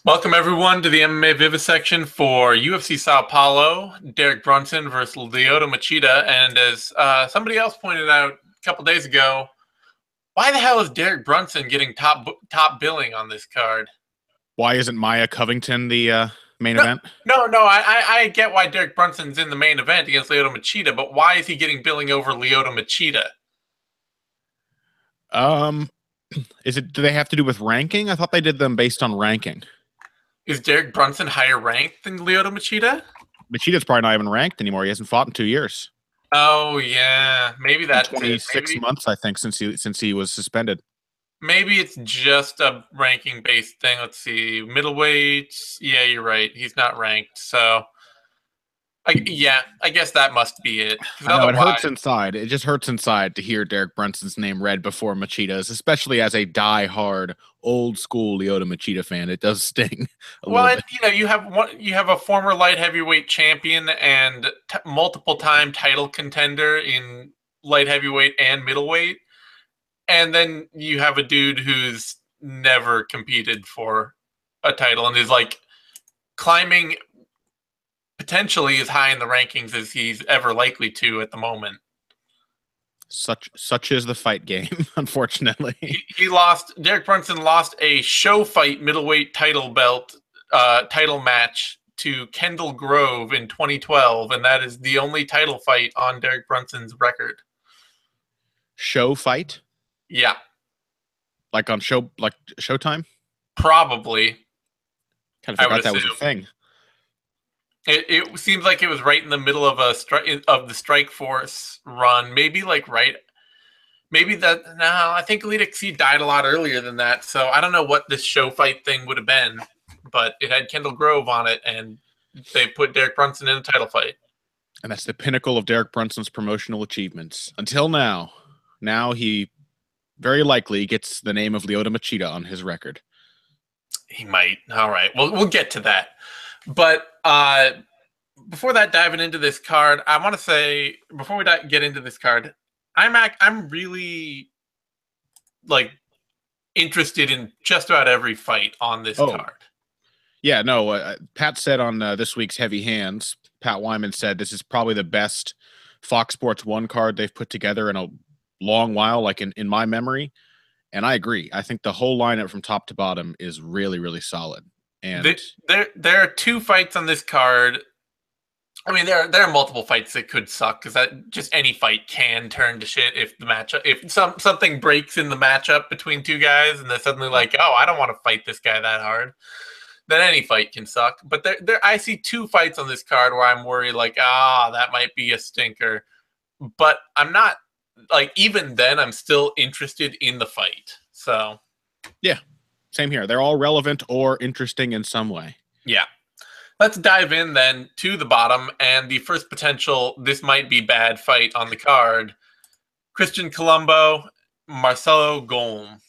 Welcome everyone to the MMA Vivisection for UFC Sao Paulo, Derek Brunson versus Lyoto Machida. And as somebody else pointed out a couple days ago, why the hell is Derek Brunson getting top billing on this card? Why isn't Maia Covington the main event? No. I get why Derek Brunson's in the main event against Lyoto Machida, but why is he getting billing over Lyoto Machida? Do they have to do with ranking? I thought they did them based on ranking. Is Derek Brunson higher ranked than Lyoto Machida? Machida's probably not even ranked anymore. He hasn't fought in 2 years. Oh yeah, maybe that's 26 months, I think, since he was suspended. Maybe it's just a ranking-based thing. Let's see. Middleweights. Yeah, you're right. He's not ranked. So, I guess that must be it. I know, it hurts inside. It just hurts inside to hear Derek Brunson's name read before Machida's, especially as a die-hard, old-school Lyoto Machida fan. It does sting a little bit. You know, you have a former light heavyweight champion and multiple-time title contender in light heavyweight and middleweight. And then you have a dude who's never competed for a title and is like climbing potentially as high in the rankings as he's ever likely to at the moment. Such is the fight game, unfortunately. Derek Brunson lost a show fight middleweight title match to Kendall Grove in 2012, and that is the only title fight on Derek Brunson's record. Show fight? Yeah. Like on Showtime? Probably. Kind of forgot that was a thing. It seems like it was right in the middle of the Strikeforce run. Maybe I think Elite XC died a lot earlier than that. So I don't know what this show fight thing would have been, but it had Kendall Grove on it, and they put Derek Brunson in a title fight. And that's the pinnacle of Derek Brunson's promotional achievements. Until now. Now he very likely gets the name of Lyoto Machida on his record. He might. All right. Well, we'll get to that. But before that, diving into this card, I want to say, before we get into this card, I'm really interested in just about every fight on this card. Yeah, no, Pat said on this week's Heavy Hands, Pat Wyman said this is probably the best Fox Sports 1 card they've put together in a long while, like in my memory. And I agree. I think the whole lineup from top to bottom is really, really solid. And there are 2 fights on this card. I mean, there are multiple fights that could suck because just any fight can turn to shit if something breaks in the matchup between 2 guys and they're suddenly like, oh, I don't want to fight this guy that hard. Then any fight can suck. But I see 2 fights on this card where I'm worried that might be a stinker. But I'm not. Even then, I'm still interested in the fight. So, yeah, same here. They're all relevant or interesting in some way. Yeah. Let's dive in then to the bottom and the first potential this might be bad fight on the card. Christian Colombo, Marcelo Golm.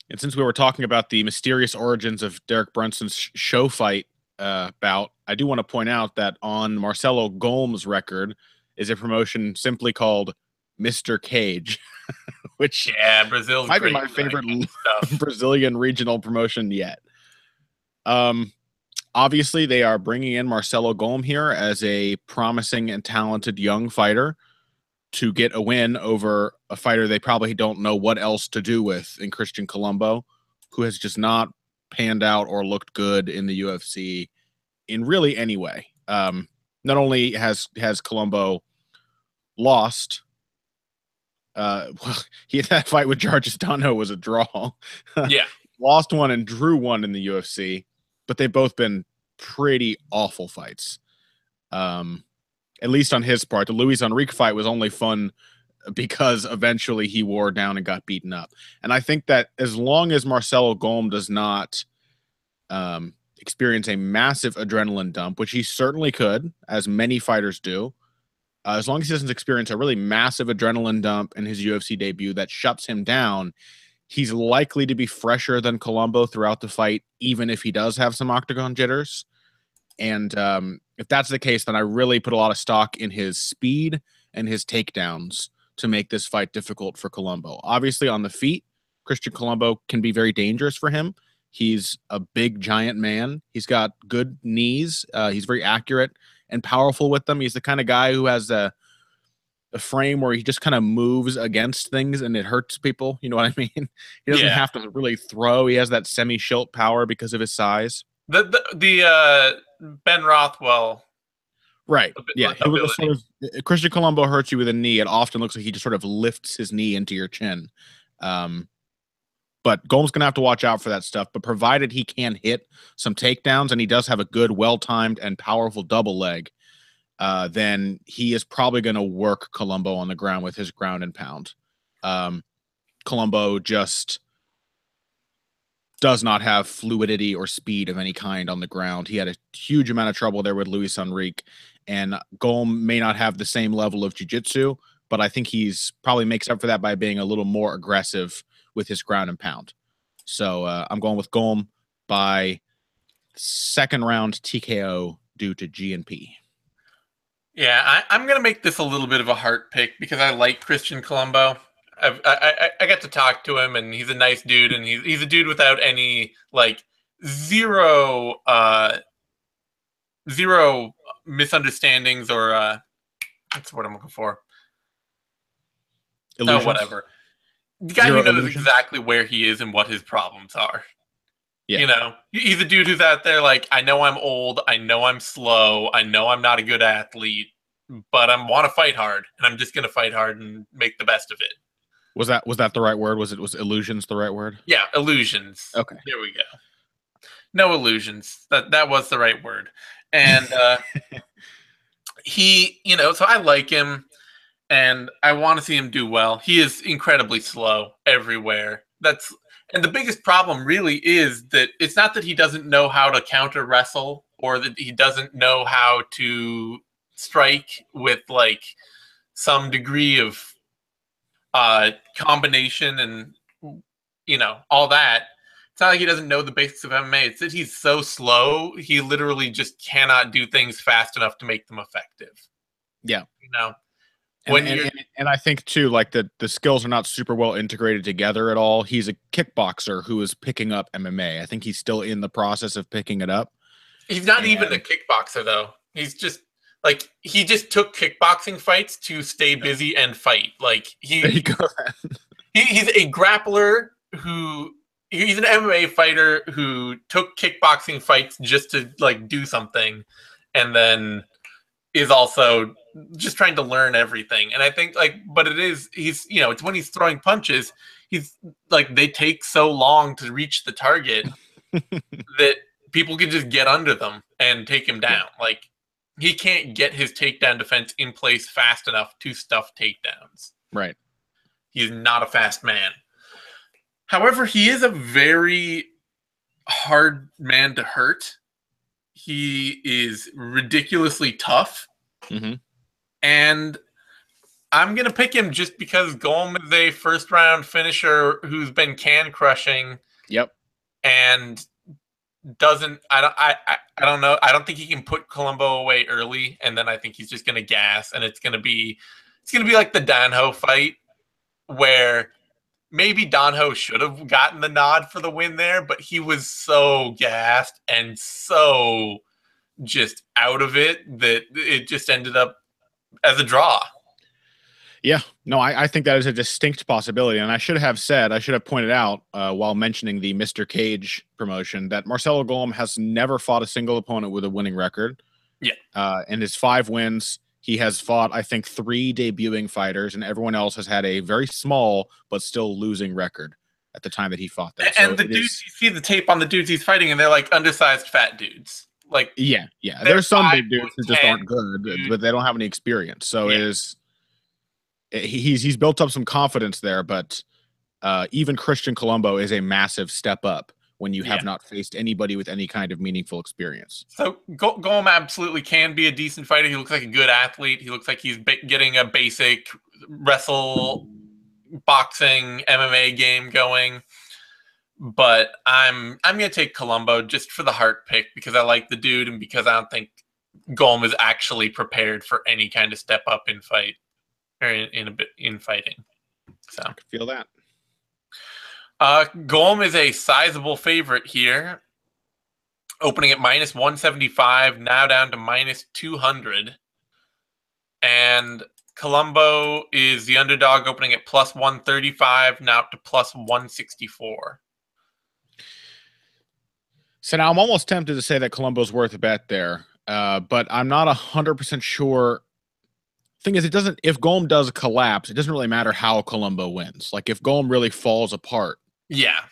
And since we were talking about the mysterious origins of Derek Brunson's show fight bout, I do want to point out that on Marcelo Golm's record is a promotion simply called Mr. Cage, which Brazil's might be my favorite Brazilian regional promotion yet. Obviously, they are bringing in Marcelo Golm here as a promising and talented young fighter to get a win over a fighter they probably don't know what else to do with in Christian Colombo, who has just not panned out or looked good in the UFC in really any way. Not only has Colombo lost, that fight with Jarvis Dano was a draw. Yeah. Lost one and drew one in the UFC, but they've both been pretty awful fights. At least on his part. The Luis Enrique fight was only fun because eventually he wore down and got beaten up. And I think that as long as Marcelo Golm does not experience a massive adrenaline dump, which he certainly could, as many fighters do, as long as he doesn't experience a really massive adrenaline dump in his UFC debut that shuts him down, he's likely to be fresher than Colombo throughout the fight, even if he does have some octagon jitters. And if that's the case, then I really put a lot of stock in his speed and his takedowns to make this fight difficult for Colombo. Obviously, on the feet, Christian Colombo can be very dangerous for him. He's a big, giant man. He's got good knees. He's very accurate and powerful with them. He's the kind of guy who has a frame where he just kind of moves against things and it hurts people. You know what I mean? He doesn't have to really throw. He has that semi-shilt power because of his size. The Ben Rothwell. Right. Yeah. He was a sort of, Christian Colombo hurts you with a knee. It often looks like he just sort of lifts his knee into your chin. But Golm's going to have to watch out for that stuff. But provided he can hit some takedowns and he does have a good, well-timed and powerful double leg, then he is probably going to work Colombo on the ground with his ground and pound. Colombo just does not have fluidity or speed of any kind on the ground. He had a huge amount of trouble there with Luis Enrique, and Golm may not have the same level of jiu-jitsu, but I think he's probably makes up for that by being a little more aggressive with his ground and pound. So I'm going with Golm by second round TKO due to GNP. Yeah, I'm going to make this a little bit of a heart pick because I like Christian Colombo. I got to talk to him, and he's a nice dude, and he's a dude without any, like, zero misunderstandings or, that's what I'm looking for. Illusions? No, whatever. The guy who knows exactly where he is and what his problems are. Yeah. You know, he's a dude who's out there like, I know I'm old, I know I'm slow, I know I'm not a good athlete, but I want to fight hard, and I'm just going to fight hard and make the best of it. Was that the right word? Was illusions the right word? Yeah, illusions. Okay. There we go. No illusions. That was the right word. And he, you know, so I like him, and I want to see him do well. He is incredibly slow everywhere. And the biggest problem really is that it's not that he doesn't know how to counter wrestle or that he doesn't know how to strike with like some degree of combination and, you know, all that. It's not like he doesn't know the basics of MMA. It's that he's so slow, he literally just cannot do things fast enough to make them effective. Yeah. You know? And I think too, like the skills are not super well integrated together at all. He's a kickboxer who is picking up MMA. I think he's still in the process of picking it up. He's not even a kickboxer though. He's just like, he just took kickboxing fights to stay busy and fight. Like he's a grappler he's an MMA fighter who took kickboxing fights just to like do something, and then is also just trying to learn everything. And I think he's, you know, it's when he's throwing punches, he's like, they take so long to reach the target that people can just get under them and take him down. Like he can't get his takedown defense in place fast enough to stuff takedowns. Right. He's not a fast man. However, he is a very hard man to hurt. He is ridiculously tough. Mm-hmm. And I'm going to pick him just because Golm is a first-round finisher who's been can-crushing. Yep. And doesn't – I don't know. I don't think he can put Colombo away early, and then I think he's just going to gas, and it's going to be like the Danho fight where maybe Danho should have gotten the nod for the win there, but he was so gassed and so just out of it that it just ended up as a draw. Yeah, no, I think that is a distinct possibility. And I should have pointed out while mentioning the Mr. Cage promotion that Marcelo Golm has never fought a single opponent with a winning record. Yeah. In his 5 wins, he has fought, I think, 3 debuting fighters, and everyone else has had a very small but still losing record at the time that he fought them. And the dudes, you see the tape on the dudes he's fighting, and they're like undersized fat dudes. Like, yeah. There's some big dudes who just aren't good, but they don't have any experience. So he's built up some confidence there, but even Christian Colombo is a massive step up when you have not faced anybody with any kind of meaningful experience. So Golm absolutely can be a decent fighter. He looks like a good athlete. He looks like he's getting a basic wrestle, boxing, MMA game going. But I'm going to take Colombo just for the heart pick because I like the dude and because I don't think Golm is actually prepared for any kind of step up in fight or in fighting. So I can feel that. Golm is a sizable favorite here, opening at -175, now down to -200. And Colombo is the underdog, opening at +135, now up to +164. So now I'm almost tempted to say that Colombo's worth a bet there, but I'm not 100% sure. Thing is, it doesn't. If Golm does collapse, it doesn't really matter how Colombo wins. Like if Golm really falls apart, yeah,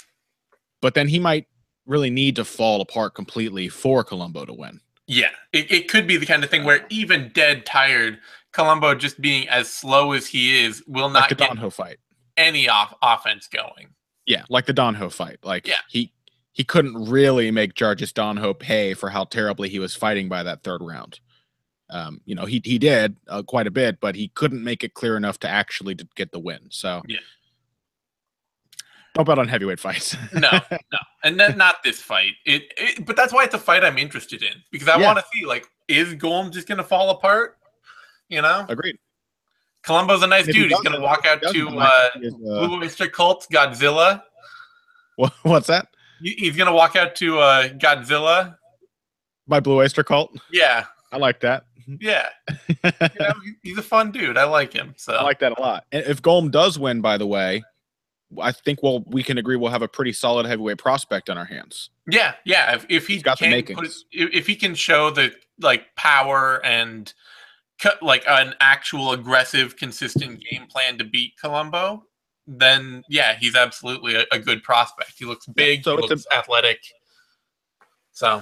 but then he might really need to fall apart completely for Colombo to win. Yeah, it could be the kind of thing where even dead tired, Colombo just being as slow as he is will not like the get Donho fight. Any offense going. Yeah, like the Donho fight. Like yeah. he couldn't really make Jarvis Donho pay for how terribly he was fighting by that third round. He did quite a bit, but he couldn't make it clear enough to actually get the win. So yeah. Don't bet on heavyweight fights. no, and then not this fight. But that's why it's a fight I'm interested in, because I want to see, like, is Golm just going to fall apart? Agreed. Colombo's a nice dude. He's going to walk out to Blue Oyster Cult Godzilla. What's that? He's going to walk out to Godzilla by Blue Oyster Cult. Yeah, I like that. Yeah, he's a fun dude. I like him. So I like that a lot. And if Golm does win, by the way, I think we can agree we'll have a pretty solid heavyweight prospect on our hands. Yeah. If he got the makings. If he can show the power and an actual aggressive, consistent game plan to beat Colombo, then yeah, he's absolutely a good prospect. He looks big. So he looks athletic. So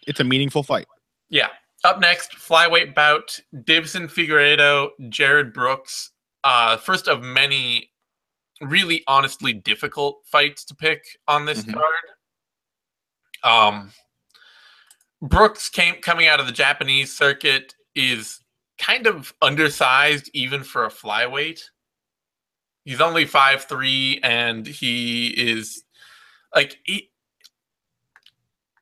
it's a meaningful fight. Yeah. Up next, flyweight bout: Deiveson Figueiredo, Jared Brooks. First of many really honestly difficult fights to pick on this card. Brooks coming out of the Japanese circuit is kind of undersized even for a flyweight. He's only 5'3", and he is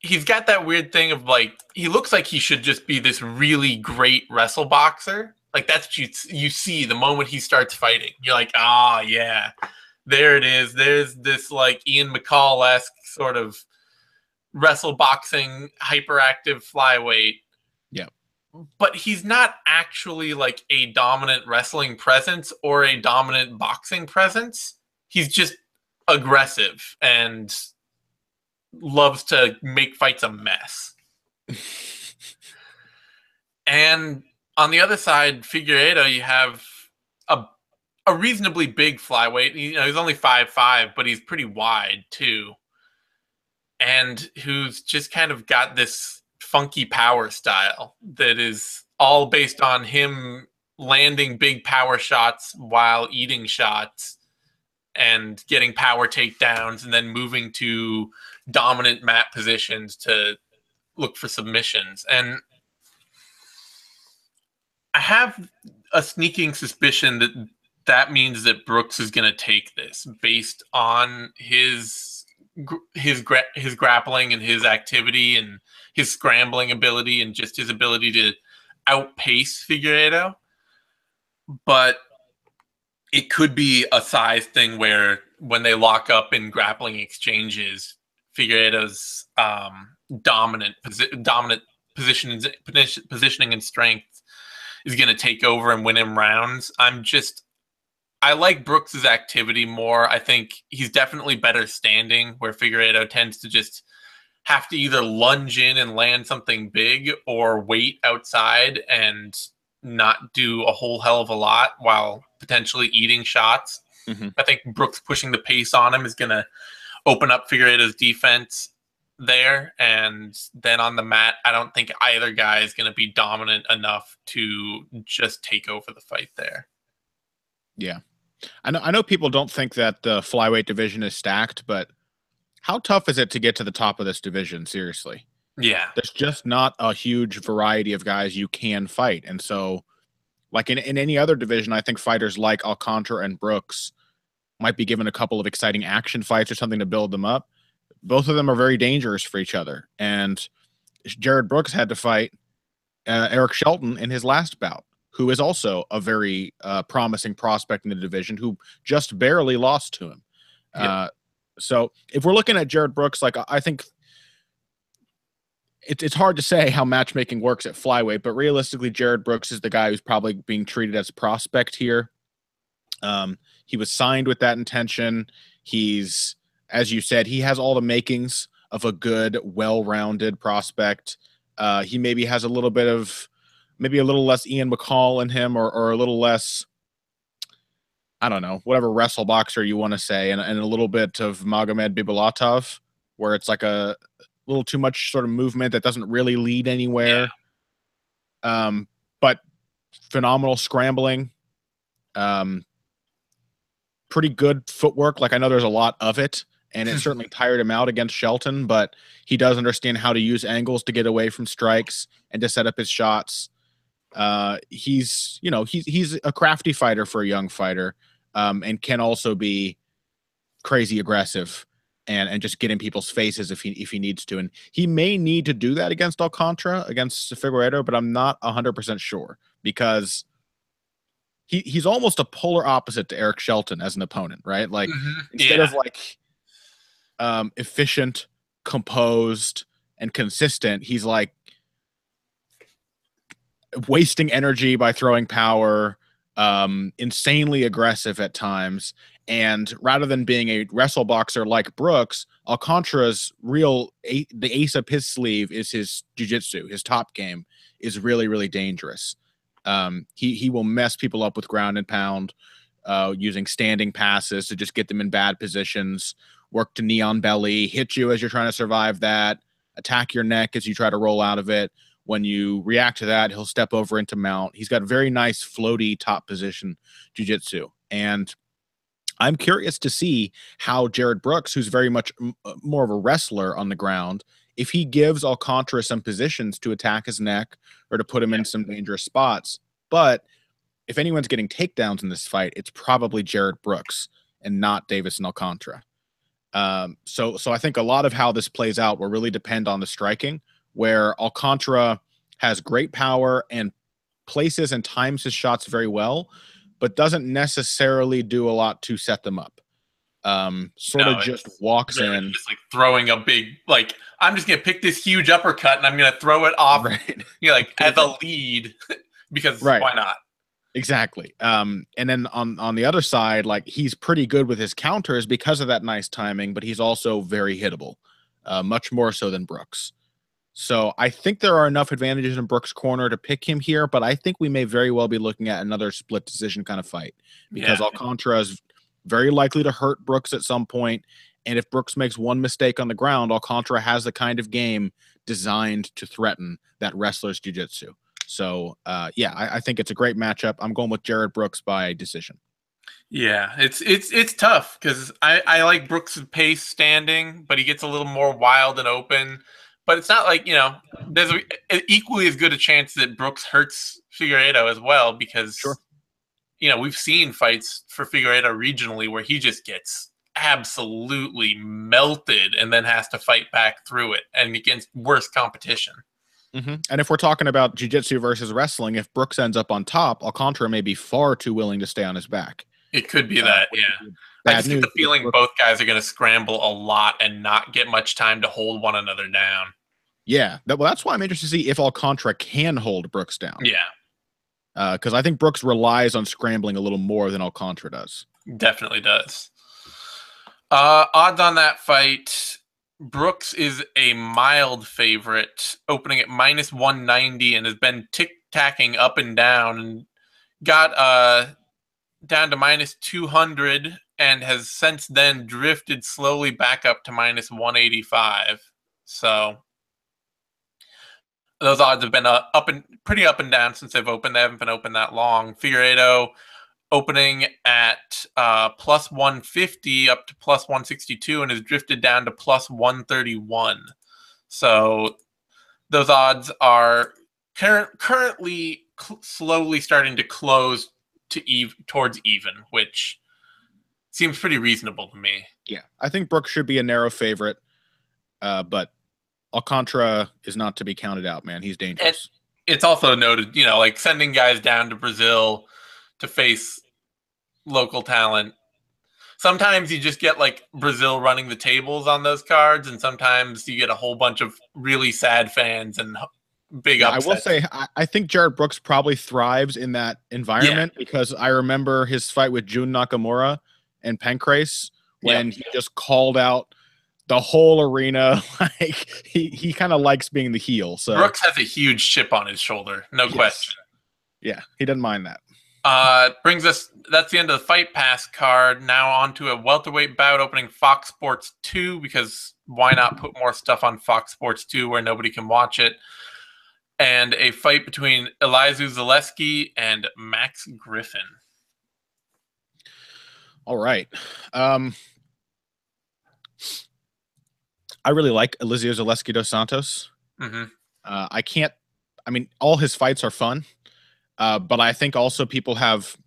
he's got that weird thing of he looks like he should just be this really great wrestle boxer. That's what you see the moment he starts fighting. You're like, yeah, there it is. There's this Ian McCall-esque sort of wrestle boxing hyperactive flyweight. Yeah. But he's not actually a dominant wrestling presence or a dominant boxing presence. He's just aggressive and loves to make fights a mess. And on the other side, Figueiredo, you have a reasonably big flyweight. He's only 5'5", but he's pretty wide too. And who's just kind of got this funky power style that is all based on him landing big power shots while eating shots and getting power takedowns and then moving to dominant mat positions to look for submissions. And I have a sneaking suspicion that means that Brooks is going to take this based on his grappling and his activity and his scrambling ability and just his ability to outpace Figueiredo. But it could be a size thing where when they lock up in grappling exchanges, Figueiredo's dominant positioning and strength is going to take over and win him rounds. I like Brooks's activity more. I think he's definitely better standing, where Figueiredo tends to just have to either lunge in and land something big or wait outside and not do a whole hell of a lot while potentially eating shots. I think Brooks pushing the pace on him is going to open up Figueiredo's defense there. And then on the mat, I don't think either guy is going to be dominant enough to just take over the fight there. Yeah. I know people don't think that the flyweight division is stacked, but how tough is it to get to the top of this division? Seriously. Yeah. There's just not a huge variety of guys you can fight. And so, in any other division, I think fighters like Alcantara and Brooks might be given a couple of exciting action fights or something to build them up. Both of them are very dangerous for each other. And Jared Brooks had to fight Eric Shelton in his last bout, who is also a very promising prospect in the division, who just barely lost to him. Yeah. So if we're looking at Jared Brooks, like I think it's hard to say how matchmaking works at flyweight, but realistically, Jared Brooks is the guy who's probably being treated as a prospect here. He was signed with that intention. He's, as you said, he has all the makings of a good, well-rounded prospect. He maybe has a little bit of, maybe a little less Ian McCall in him, or a little less, I don't know, whatever wrestle boxer you want to say, and a little bit of Magomed Bibulatov, where it's like a little too much sort of movement that doesn't really lead anywhere. Yeah. But phenomenal scrambling. Pretty good footwork. Like, I know there's a lot of it, and it certainly tired him out against Shelton, but he does understand how to use angles to get away from strikes and to set up his shots. He's a crafty fighter for a young fighter, and can also be crazy aggressive and just get in people's faces if he needs to. And he may need to do that against Alcantara, against Figueiredo, but I'm not 100% sure, because he's almost a polar opposite to Eric Shelton as an opponent, right? Like, instead of like efficient, composed, and consistent, he's like wasting energy by throwing power, insanely aggressive at times. And rather than being a wrestle boxer like Brooks, Alcantara's the ace up his sleeve is his jiu-jitsu. His top game is really, really dangerous. He will mess people up with ground and pound, using standing passes to just get them in bad positions, work to knee on belly, hit you as you're trying to survive that, attack your neck as you try to roll out of it. When you react to that, he'll step over into mount. He's got very nice floaty top position jiu-jitsu. And I'm curious to see how Jared Brooks, who's very much more of a wrestler on the ground, if he gives Alcantara some positions to attack his neck or to put him in some dangerous spots. But if anyone's getting takedowns in this fight, it's probably Jared Brooks and not Deiveson Alcantara. So I think a lot of how this plays out will really depend on the striking, where Alcantara has great power and places and times his shots very well, but doesn't necessarily do a lot to set them up. Just walks in. Just like throwing a big, like, I'm just going to pick this huge uppercut and I'm going to throw it off, right, like as a lead because why not? Exactly. And then on the other side, like, he's pretty good with his counters because of that nice timing, but he's also very hittable, much more so than Brooks. So I think there are enough advantages in Brooks' corner to pick him here, but I think we may very well be looking at another split decision kind of fight, because Alcantara is very likely to hurt Brooks at some point. And if Brooks makes one mistake on the ground, Alcantara has the kind of game designed to threaten that wrestler's jiu-jitsu. So, I think it's a great matchup. I'm going with Jared Brooks by decision. Yeah, it's tough because I like Brooks' pace standing, but he gets a little more wild and open. But it's not like, there's equally as good a chance that Brooks hurts Figueiredo as well, because, we've seen fights for Figueiredo regionally where he just gets absolutely melted and then has to fight back through it and against worse competition. And if we're talking about jiu-jitsu versus wrestling, if Brooks ends up on top, Alcantara may be far too willing to stay on his back. It could be that, I just get the feeling both guys are going to scramble a lot and not get much time to hold one another down. Yeah, that's why I'm interested to see if Alcantara can hold Brooks down. Yeah. Because I think Brooks relies on scrambling a little more than Alcantara does. Definitely does. Odds on that fight, Brooks is a mild favorite, opening at -190, and has been tick-tacking up and down, and got down to -200, and has since then drifted slowly back up to -185. So those odds have been pretty up and down since they've opened. They haven't been open that long. Figueiredo opening at +150 up to +162, and has drifted down to +131. So those odds are currently slowly starting to close to towards even, which seems pretty reasonable to me. Yeah, I think Brooks should be a narrow favorite, but Alcantara is not to be counted out, man. He's dangerous. And it's also noted, like sending guys down to Brazil to face local talent. sometimes you just get like Brazil running the tables on those cards, and sometimes you get a whole bunch of really sad fans and big upsets. I will say, I think Jared Brooks probably thrives in that environment because I remember his fight with Jun Nakamura and Pancrase when he just called out the whole arena. Like he kind of likes being the heel. So Brooks has a huge chip on his shoulder, no question. Yeah, he doesn't mind that. Brings us, that's the end of the Fight Pass card. Now on to a welterweight bout opening Fox Sports 2, because why not put more stuff on Fox Sports 2 where nobody can watch it? And a fight between Elizeu Zaleski and Max Griffin. All right. I really like Elizeu Zaleski dos Santos. I mean, all his fights are fun, but I think also people have,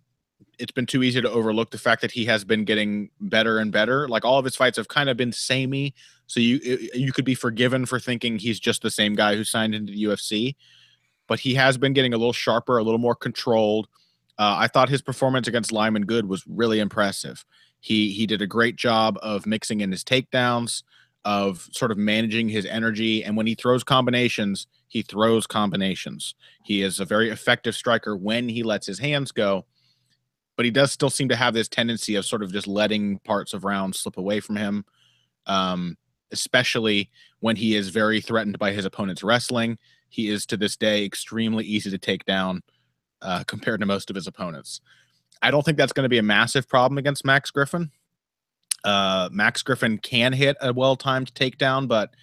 it's been too easy to overlook the fact that he has been getting better and better. Like all of his fights have kind of been samey. So you could be forgiven for thinking he's just the same guy who signed into the UFC, but he has been getting a little sharper, a little more controlled. I thought his performance against Lyman Good was really impressive. He did a great job of mixing in his takedowns, of sort of managing his energy. And when he throws combinations, he throws combinations. He is a very effective striker when he lets his hands go, but he does still seem to have this tendency of sort of just letting parts of rounds slip away from him, especially when he is very threatened by his opponent's wrestling. He is, to this day, extremely easy to take down compared to most of his opponents. I don't think that's going to be a massive problem against Max Griffin. Max Griffin can hit a well-timed takedown, but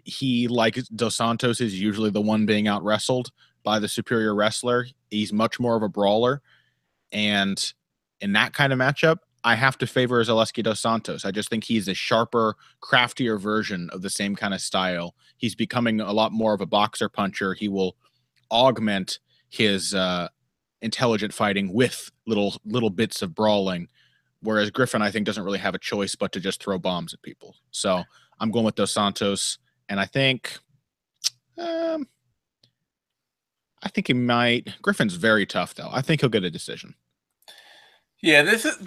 he, like Dos Santos, is usually the one being out-wrestled by the superior wrestler. He's much more of a brawler. And in that kind of matchup, I have to favor Zaleski dos Santos. I just think he's a sharper, craftier version of the same kind of style. He's becoming a lot more of a boxer puncher. He will augment his intelligent fighting with little bits of brawling, whereas Griffin, I think, doesn't really have a choice but to just throw bombs at people. So I'm going with Dos Santos, and I think he might. Griffin's very tough, though. I think he'll get a decision. Yeah, this is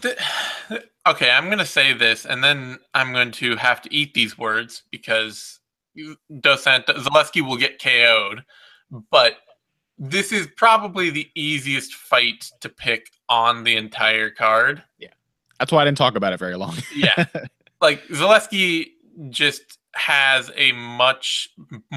okay. I'm going to say this, and then I'm going to have to eat these words because Dos Santos, Zaleski will get KO'd. But this is probably the easiest fight to pick on the entire card. Yeah, that's why I didn't talk about it very long. Yeah, like Zaleski just has a much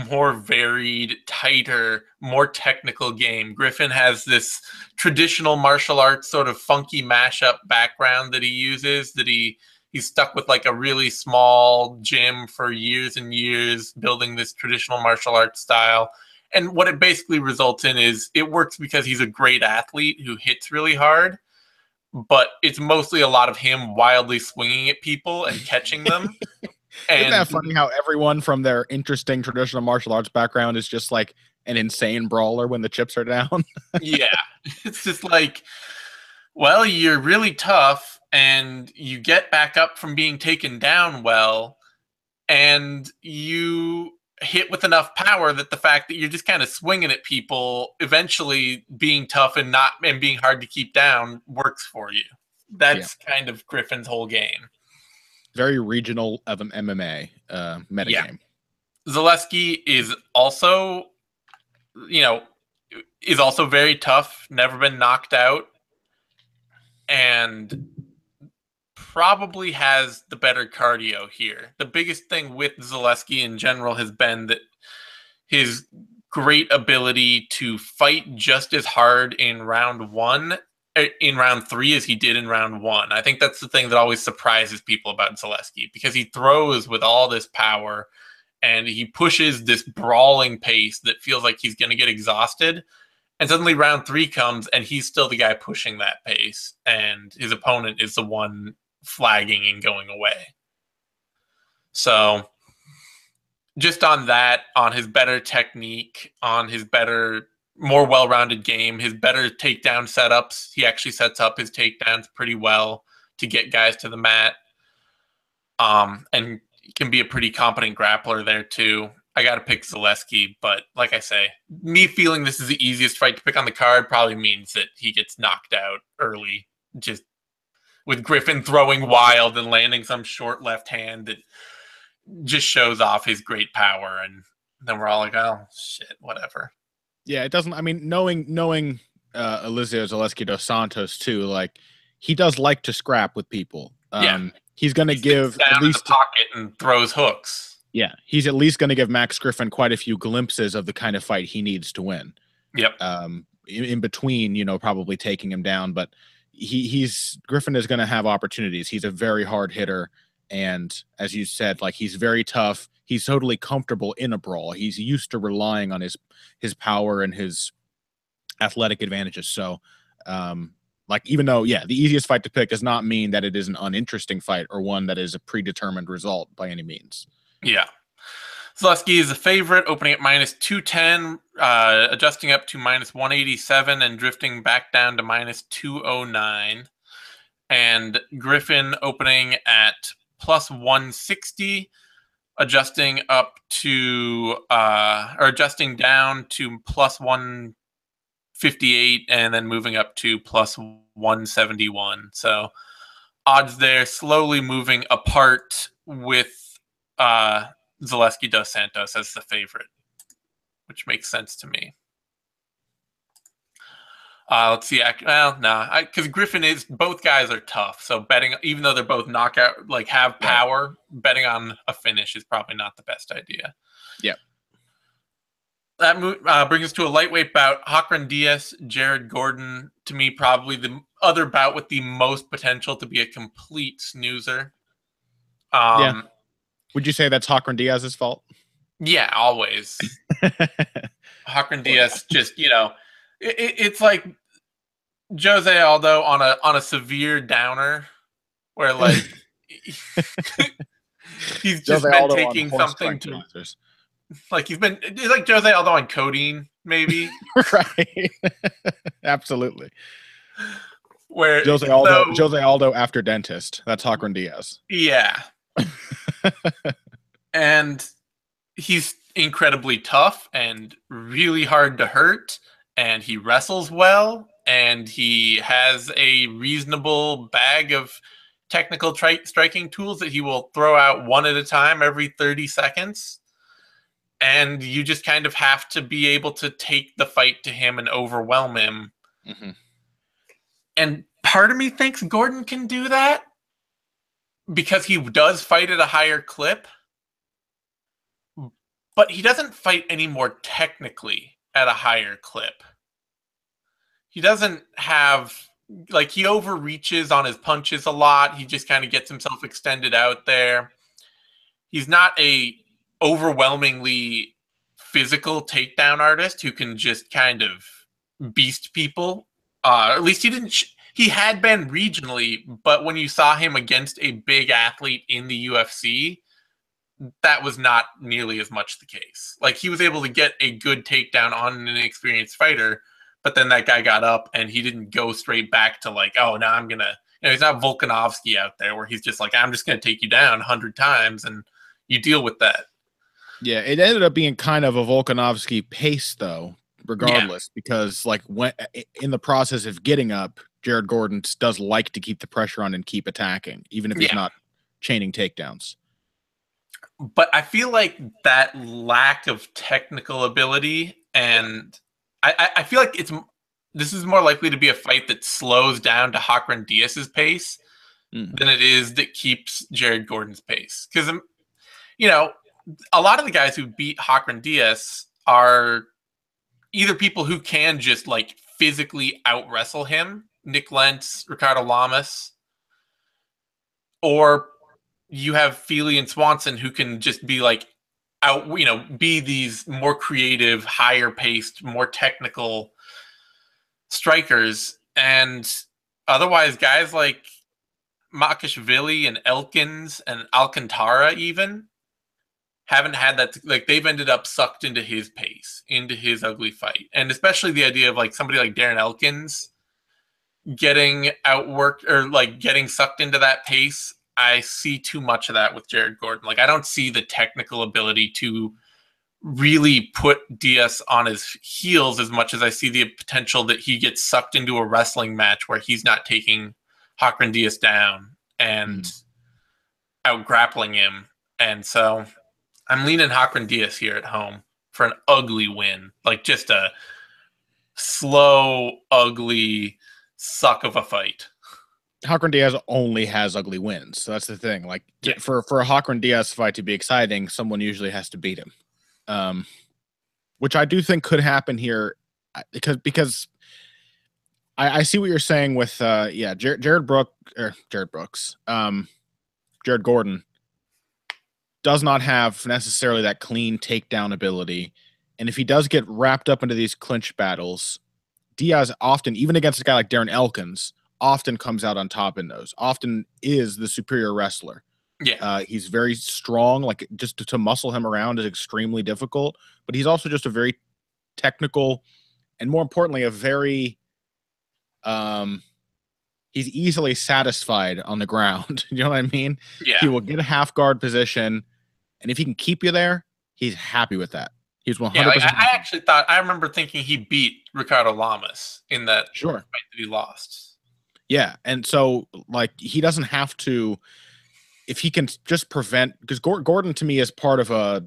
more varied, tighter, more technical game. Griffin has this traditional martial arts sort of funky mashup background that he uses, that he's stuck with like a really small gym for years and years building this traditional martial arts style. And what it basically results in is it works because he's a great athlete who hits really hard, but it's mostly a lot of him wildly swinging at people and catching them. Isn't that funny how everyone from their interesting traditional martial arts background is just like an insane brawler when the chips are down? Yeah. It's just like, well, you're really tough and you get back up from being taken down well, and you hit with enough power that the fact that you're just kind of swinging at people, eventually being tough and being hard to keep down works for you. That's kind of Griffin's whole game. Very regional of an MMA metagame. Yeah. Zaleski is also, very tough, never been knocked out, and probably has the better cardio here. The biggest thing with Zaleski in general has been that his great ability to fight just as hard in round 3 as he did in round 1. I think that's the thing that always surprises people about Zaleski, because he throws with all this power and he pushes this brawling pace that feels like he's going to get exhausted. And suddenly round 3 comes and he's still the guy pushing that pace, and his opponent is the one flagging and going away. So just on that, on his better technique, on his better, more well-rounded game, his better takedown setups, he actually sets up his takedowns pretty well to get guys to the mat, and can be a pretty competent grappler there too. I got to pick Zaleski, but like I say, me feeling this is the easiest fight to pick on the card probably means that he gets knocked out early, just with Griffin throwing wild and landing some short left hand that just shows off his great power. And then we're all like, oh, shit, whatever. Yeah, it doesn't. I mean, knowing Elizeu Zaleski dos Santos too, like he does like to scrap with people. He's going to give down at least in the pocket and throws hooks. Yeah, he's at least going to give Max Griffin quite a few glimpses of the kind of fight he needs to win. Yep. In between, you know, probably taking him down, but Griffin is going to have opportunities. He's a very hard hitter, and as you said, like he's very tough. He's totally comfortable in a brawl. He's used to relying on his power and his athletic advantages. So, like, even though, the easiest fight to pick does not mean that it is an uninteresting fight or one that is a predetermined result by any means. Yeah. Zaleski is a favorite, opening at -210, adjusting up to -187, and drifting back down to -209. And Griffin opening at +160, adjusting up to or adjusting down to +158, and then moving up to +171. So odds there slowly moving apart with Zaleski dos Santos as the favorite, which makes sense to me. Let's see. Because Griffin is, both guys are tough. So betting, even though they're both knockout, like have power, betting on a finish is probably not the best idea. Yep. That brings us to a lightweight bout. Hacran Diaz, Jared Gordon, to me, probably the other bout with the most potential to be a complete snoozer. Would you say that's Hacran Diaz's fault? Yeah, always. Hacran Diaz just, it's like Jose Aldo on a severe downer, where like he's just been taking something to, like he's like Jose Aldo on codeine, maybe. Right. Absolutely. Where Jose Aldo after dentist. That's Hacran Diaz. Yeah. And he's incredibly tough and really hard to hurt, and he wrestles well, and he has a reasonable bag of technical striking tools that he will throw out one at a time every 30 seconds. And you just kind of have to be able to take the fight to him and overwhelm him. Mm-hmm. And part of me thinks Gordon can do that because he does fight at a higher clip, but he doesn't fight any more technically at a higher clip. He doesn't have, like, he overreaches on his punches a lot. He just kind of gets himself extended out there. He's not a overwhelmingly physical takedown artist who can just kind of beast people. At least he didn't. He had been regionally, but when you saw him against a big athlete in the UFC, that was not nearly as much the case. Like, he was able to get a good takedown on an inexperienced fighter, but then that guy got up and he didn't go straight back to like, oh, now I'm going to, he's not Volkanovski out there where he's just like, I'm just going to take you down 100 times and you deal with that. Yeah, it ended up being kind of a Volkanovski pace though, regardless, because like when in the process of getting up, Jared Gordon does like to keep the pressure on and keep attacking, even if he's not chaining takedowns. But I feel like that lack of technical ability, and I feel like this is more likely to be a fight that slows down to Hacran Diaz's pace than it is that keeps Jared Gordon's pace. Because, a lot of the guys who beat Hacran Diaz are either people who can just like physically out wrestle him, Nick Lentz, Ricardo Lamas, or you have Feely and Swanson who can just be like be these more creative, higher paced, more technical strikers. And otherwise, guys like Makashvili and Elkins and Alcantara even haven't had that. Like, they've ended up sucked into his pace, into his ugly fight. And especially the idea of like somebody like Darren Elkins getting outworked or like getting sucked into that pace. I see too much of that with Jared Gordon. Like, I don't see the technical ability to really put Diaz on his heels as much as I see the potential that he gets sucked into a wrestling match where he's not taking Hacran Diaz down and out grappling him. And so I'm leaning Hacran Diaz here at home for an ugly win. Like just a slow, ugly suck of a fight. Hacran Diaz only has ugly wins. So that's the thing. Like Yeah. for a Hacran Diaz fight to be exciting, someone usually has to beat him. Which I do think could happen here because I see what you're saying with Jared Brooks. Jared Gordon does not have necessarily that clean takedown ability. And if he does get wrapped up into these clinch battles, Diaz often, even against a guy like Darren Elkins, often comes out on top in those, often is the superior wrestler. Yeah. He's very strong. Like just to muscle him around is extremely difficult, but he's also just a very technical and more importantly, a very, he's easily satisfied on the ground. You know what I mean? Yeah. He will get a half guard position. And if he can keep you there, he's happy with that. He's 100%. Yeah, like I actually thought, I remember thinking he beat Ricardo Lamas in that sure fight that he lost. Yeah. And so, like, he doesn't have to, if he can just prevent, because Gordon to me is part of a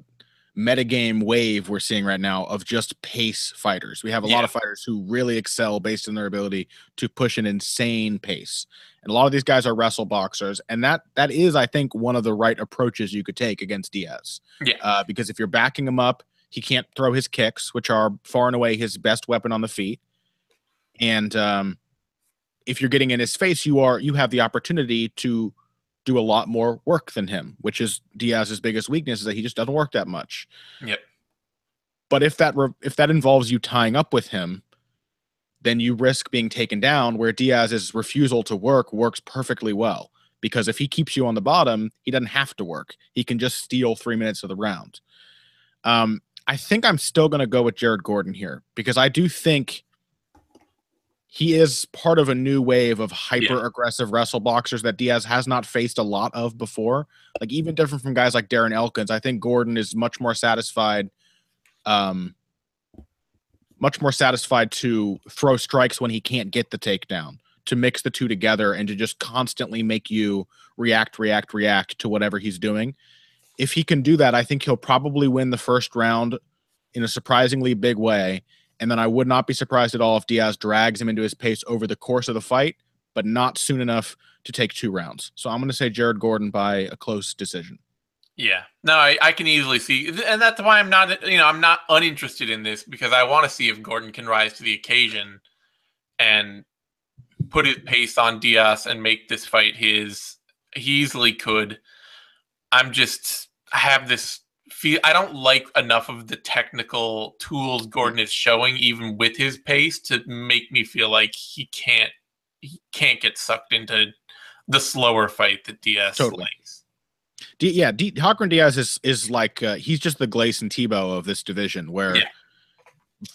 metagame wave we're seeing right now of just pace fighters. We have a lot of fighters who really excel based on their ability to push an insane pace. And a lot of these guys are wrestle boxers. And that is, I think, one of the right approaches you could take against Diaz. Yeah. Because if you're backing him up, he can't throw his kicks, which are far and away his best weapon on the feet. And if you're getting in his face, you have the opportunity to do a lot more work than him, which is Diaz's biggest weakness, is that he just doesn't work that much. Yep. But if that involves you tying up with him, then you risk being taken down, where Diaz's refusal to work works perfectly well. Because if he keeps you on the bottom, he doesn't have to work. He can just steal 3 minutes of the round. I think I'm still going to go with Jared Gordon here, because I do think he is part of a new wave of hyper-aggressive wrestle boxers that Diaz has not faced a lot of before. Like, even different from guys like Darren Elkins, I think Gordon is much more satisfied to throw strikes when he can't get the takedown, to mix the two together and to just constantly make you react to whatever he's doing. If he can do that, I think he'll probably win the first round in a surprisingly big way. And then I would not be surprised at all if Diaz drags him into his pace over the course of the fight, but not soon enough to take 2 rounds. So I'm going to say Jared Gordon by a close decision. Yeah. No, I can easily see. And that's why I'm not uninterested in this, because I want to see if Gordon can rise to the occasion and put his pace on Diaz and make this fight his. He easily could. I have this feel, I don't like enough of the technical tools Gordon is showing, even with his pace, to make me feel like he can't get sucked into the slower fight that Diaz likes. Hacran Diaz is like he's just the Gleison Tebow of this division, where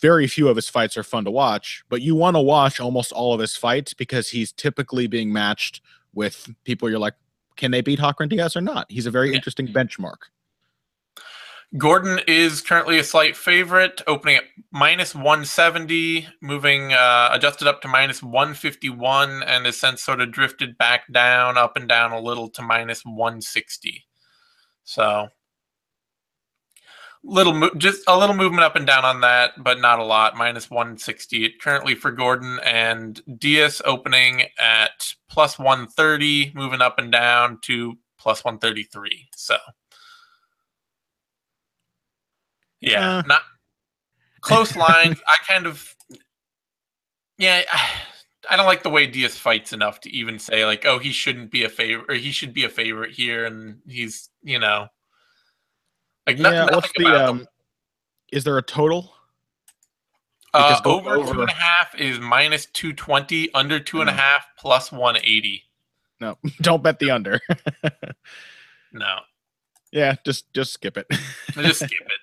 very few of his fights are fun to watch, but you want to watch almost all of his fights because he's typically being matched with people you're like, can they beat Hacran Diaz or not? He's a very interesting benchmark. Gordon is currently a slight favorite, opening at -170, moving adjusted up to -151, and has since sort of drifted back down, up and down a little to -160. So just a little movement up and down on that, but not a lot. -160 currently for Gordon, and Diaz opening at +130, moving up and down to +133. So yeah, not close lines. I don't like the way Diaz fights enough to even say like, oh, he shouldn't be a favorite, or he should be a favorite here, and he's like nothing what's about them. Is there a total? Over 2.5 is -220, under 2.5 +180. No, don't bet the under. No. Yeah, just skip it. Just skip it.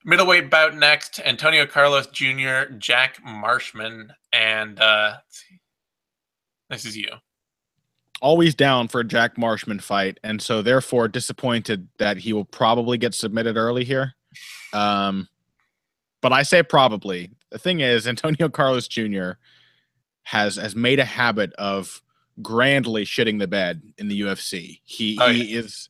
Middleweight bout next: Antonio Carlos Jr., Jack Marshman, and let's see. This is you. Always down for a Jack Marshman fight, and so therefore disappointed that he will probably get submitted early here. But I say probably. The thing is, Antonio Carlos Jr. has made a habit of grandly shitting the bed in the UFC. Oh, He is,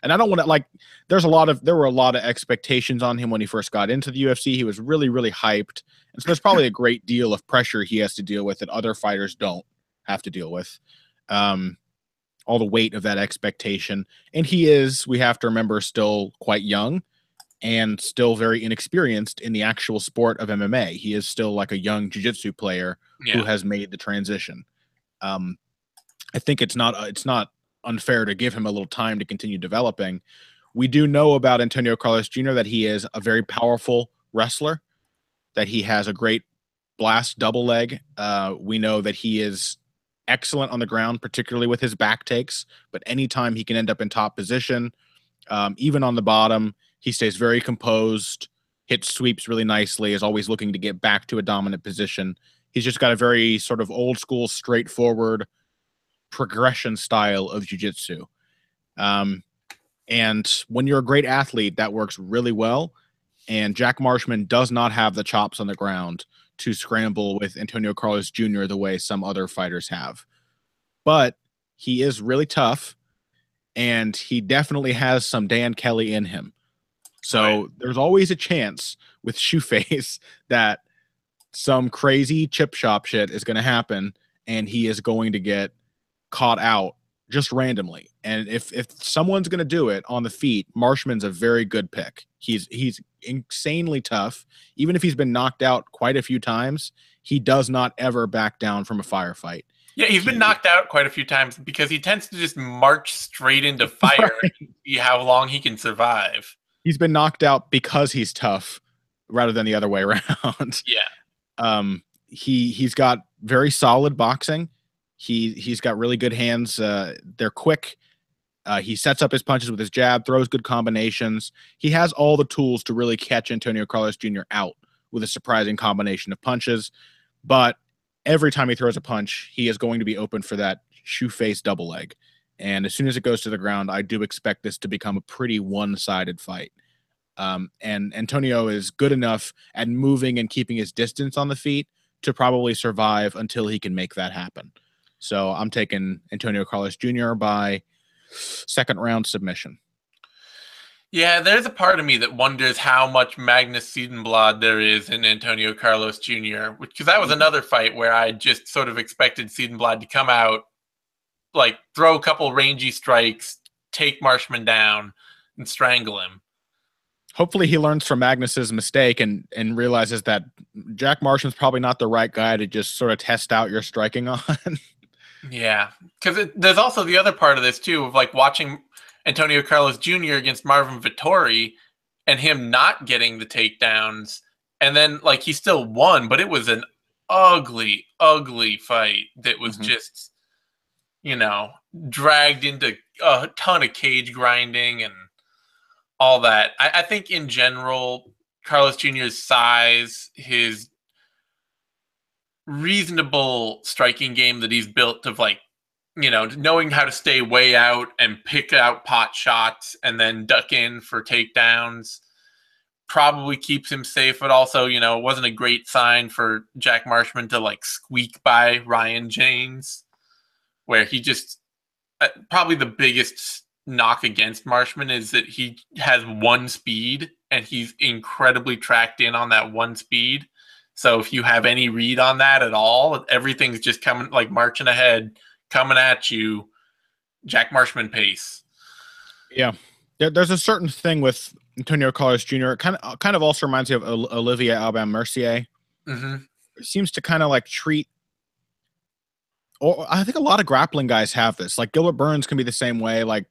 and I don't want to like. There were a lot of expectations on him when he first got into the UFC. He was really, really hyped, and so there's probably a great deal of pressure he has to deal with that other fighters don't have to deal with. All the weight of that expectation, and he is, we have to remember, still quite young and still very inexperienced in the actual sport of MMA. He is still like a young jiu-jitsu player who has made the transition. I think it's not unfair to give him a little time to continue developing. We do know about Antonio Carlos Jr. that he is a very powerful wrestler, that he has a great blast double leg. We know that he is excellent on the ground, particularly with his back takes, but anytime he can end up in top position, even on the bottom, he stays very composed, hits sweeps really nicely, is always looking to get back to a dominant position. He's just got a very sort of old school, straightforward progression style of jiu-jitsu. And when you're a great athlete, that works really well. And Jack Marshman does not have the chops on the ground to scramble with Antonio Carlos Jr. the way some other fighters have. But he is really tough, and he definitely has some Dan Kelly in him. So there's always a chance with Shoeface that some crazy chip shop shit is going to happen, and he is going to get caught out just randomly. And if someone's going to do it on the feet, Marshman's a very good pick. He's insanely tough. Even if he's been knocked out quite a few times, he does not ever back down from a firefight. Yeah, he's been knocked out quite a few times because he tends to just march straight into fire and see how long he can survive. He's been knocked out because he's tough rather than the other way around. Yeah. He's got very solid boxing. He's got really good hands. They're quick. He sets up his punches with his jab, throws good combinations. He has all the tools to really catch Antonio Carlos Jr. out with a surprising combination of punches. But every time he throws a punch, he is going to be open for that shoe face double leg. And as soon as it goes to the ground, I do expect this to become a pretty one-sided fight. And Antonio is good enough at moving and keeping his distance on the feet to probably survive until he can make that happen. So I'm taking Antonio Carlos Jr. by second round submission. Yeah, there's a part of me that wonders how much Magnus Siedenblad there is in Antonio Carlos Jr., because that was another fight where I just sort of expected Siedenblad to come out, like throw a couple rangy strikes, take Marshman down, and strangle him. Hopefully he learns from Magnus's mistake and realizes that Jack Marshman's probably not the right guy to just sort of test out your striking on. Yeah, because there's also the other part of this too, of like watching Antonio Carlos Jr. against Marvin Vettori and him not getting the takedowns, and then like he still won, but it was an ugly, ugly fight that was just, you know, dragged into a ton of cage grinding and all that. I think in general, Carlos Jr.'s size, his reasonable striking game that he's built of like, you know, knowing how to stay way out and pick out pot shots and then duck in for takedowns probably keeps him safe. But also, you know, it wasn't a great sign for Jack Marshman to like squeak by Ryan James, where he just probably the biggest knock against Marshman is that he has one speed and he's incredibly tracked in on that one speed. So if you have any read on that at all, everything's just coming, like marching ahead, coming at you, Jack Marshman pace. Yeah. There's a certain thing with Antonio Carlos Jr. It kind of also reminds me of Olivier Aubin-Mercier. It seems to kind of like treat, or I think a lot of grappling guys have this. Like Gilbert Burns can be the same way. Like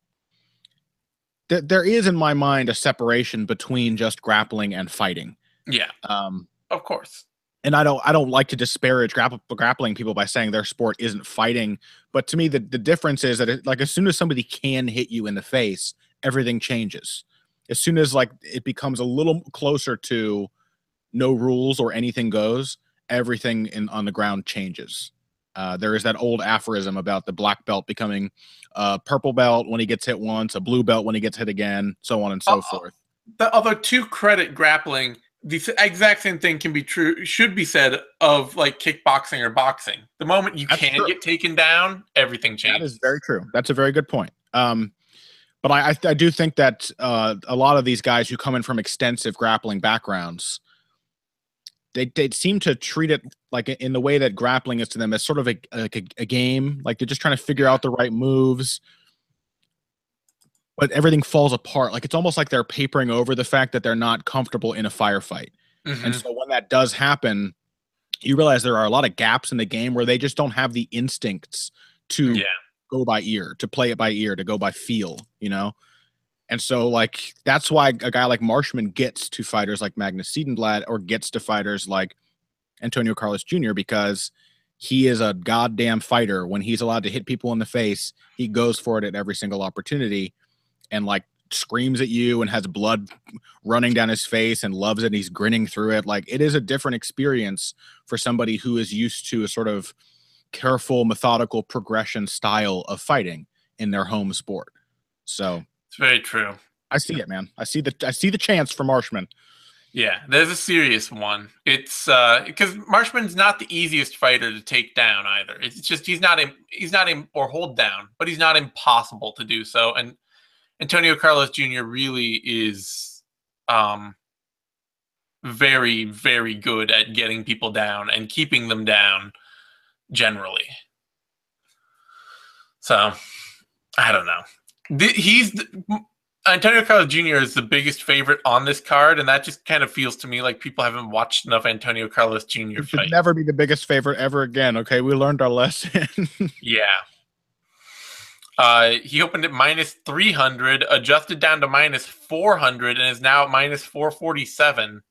there is in my mind a separation between just grappling and fighting. Yeah. Of course. And I don't like to disparage grappling people by saying their sport isn't fighting, but to me the difference is that like as soon as somebody can hit you in the face, everything changes. As soon as like it becomes a little closer to no rules or anything goes, everything on the ground changes. There is that old aphorism about the black belt becoming a purple belt when he gets hit once, a blue belt when he gets hit again, so on and so forth. Although to credit grappling, the exact same thing can be true, should be said of like kickboxing or boxing. The moment you can get taken down, everything changes. That is very true. That's a very good point. But I do think that a lot of these guys who come in from extensive grappling backgrounds, they seem to treat it like in the way that grappling is to them as sort of a game. Like they're just trying to figure out the right moves. But everything falls apart. Like it's almost like they're papering over the fact that they're not comfortable in a firefight. And so when that does happen, you realize there are a lot of gaps in the game where they just don't have the instincts to go by ear, to play it by ear, to go by feel, you know? And so like that's why a guy like Marshman gets to fighters like Magnus Siedenblad or gets to fighters like Antonio Carlos Jr. because he is a goddamn fighter. When he's allowed to hit people in the face, he goes for it at every single opportunity. And like screams at you and has blood running down his face and loves it. And he's grinning through it. Like it is a different experience for somebody who is used to a sort of careful, methodical progression style of fighting in their home sport. So it's very true. I see it, man. I see the chance for Marshman. Yeah, there's a serious one. It's because Marshman's not the easiest fighter to take down either. It's just he's not or hold down, but he's not impossible to do so. And Antonio Carlos Jr. really is very, very good at getting people down and keeping them down generally. So, I don't know. Antonio Carlos Jr. is the biggest favorite on this card, and that just kind of feels to me like people haven't watched enough Antonio Carlos Jr. fight. Should never be the biggest favorite ever again, okay? We learned our lesson. Yeah. He opened at minus 300, adjusted down to minus 400, and is now at minus 447.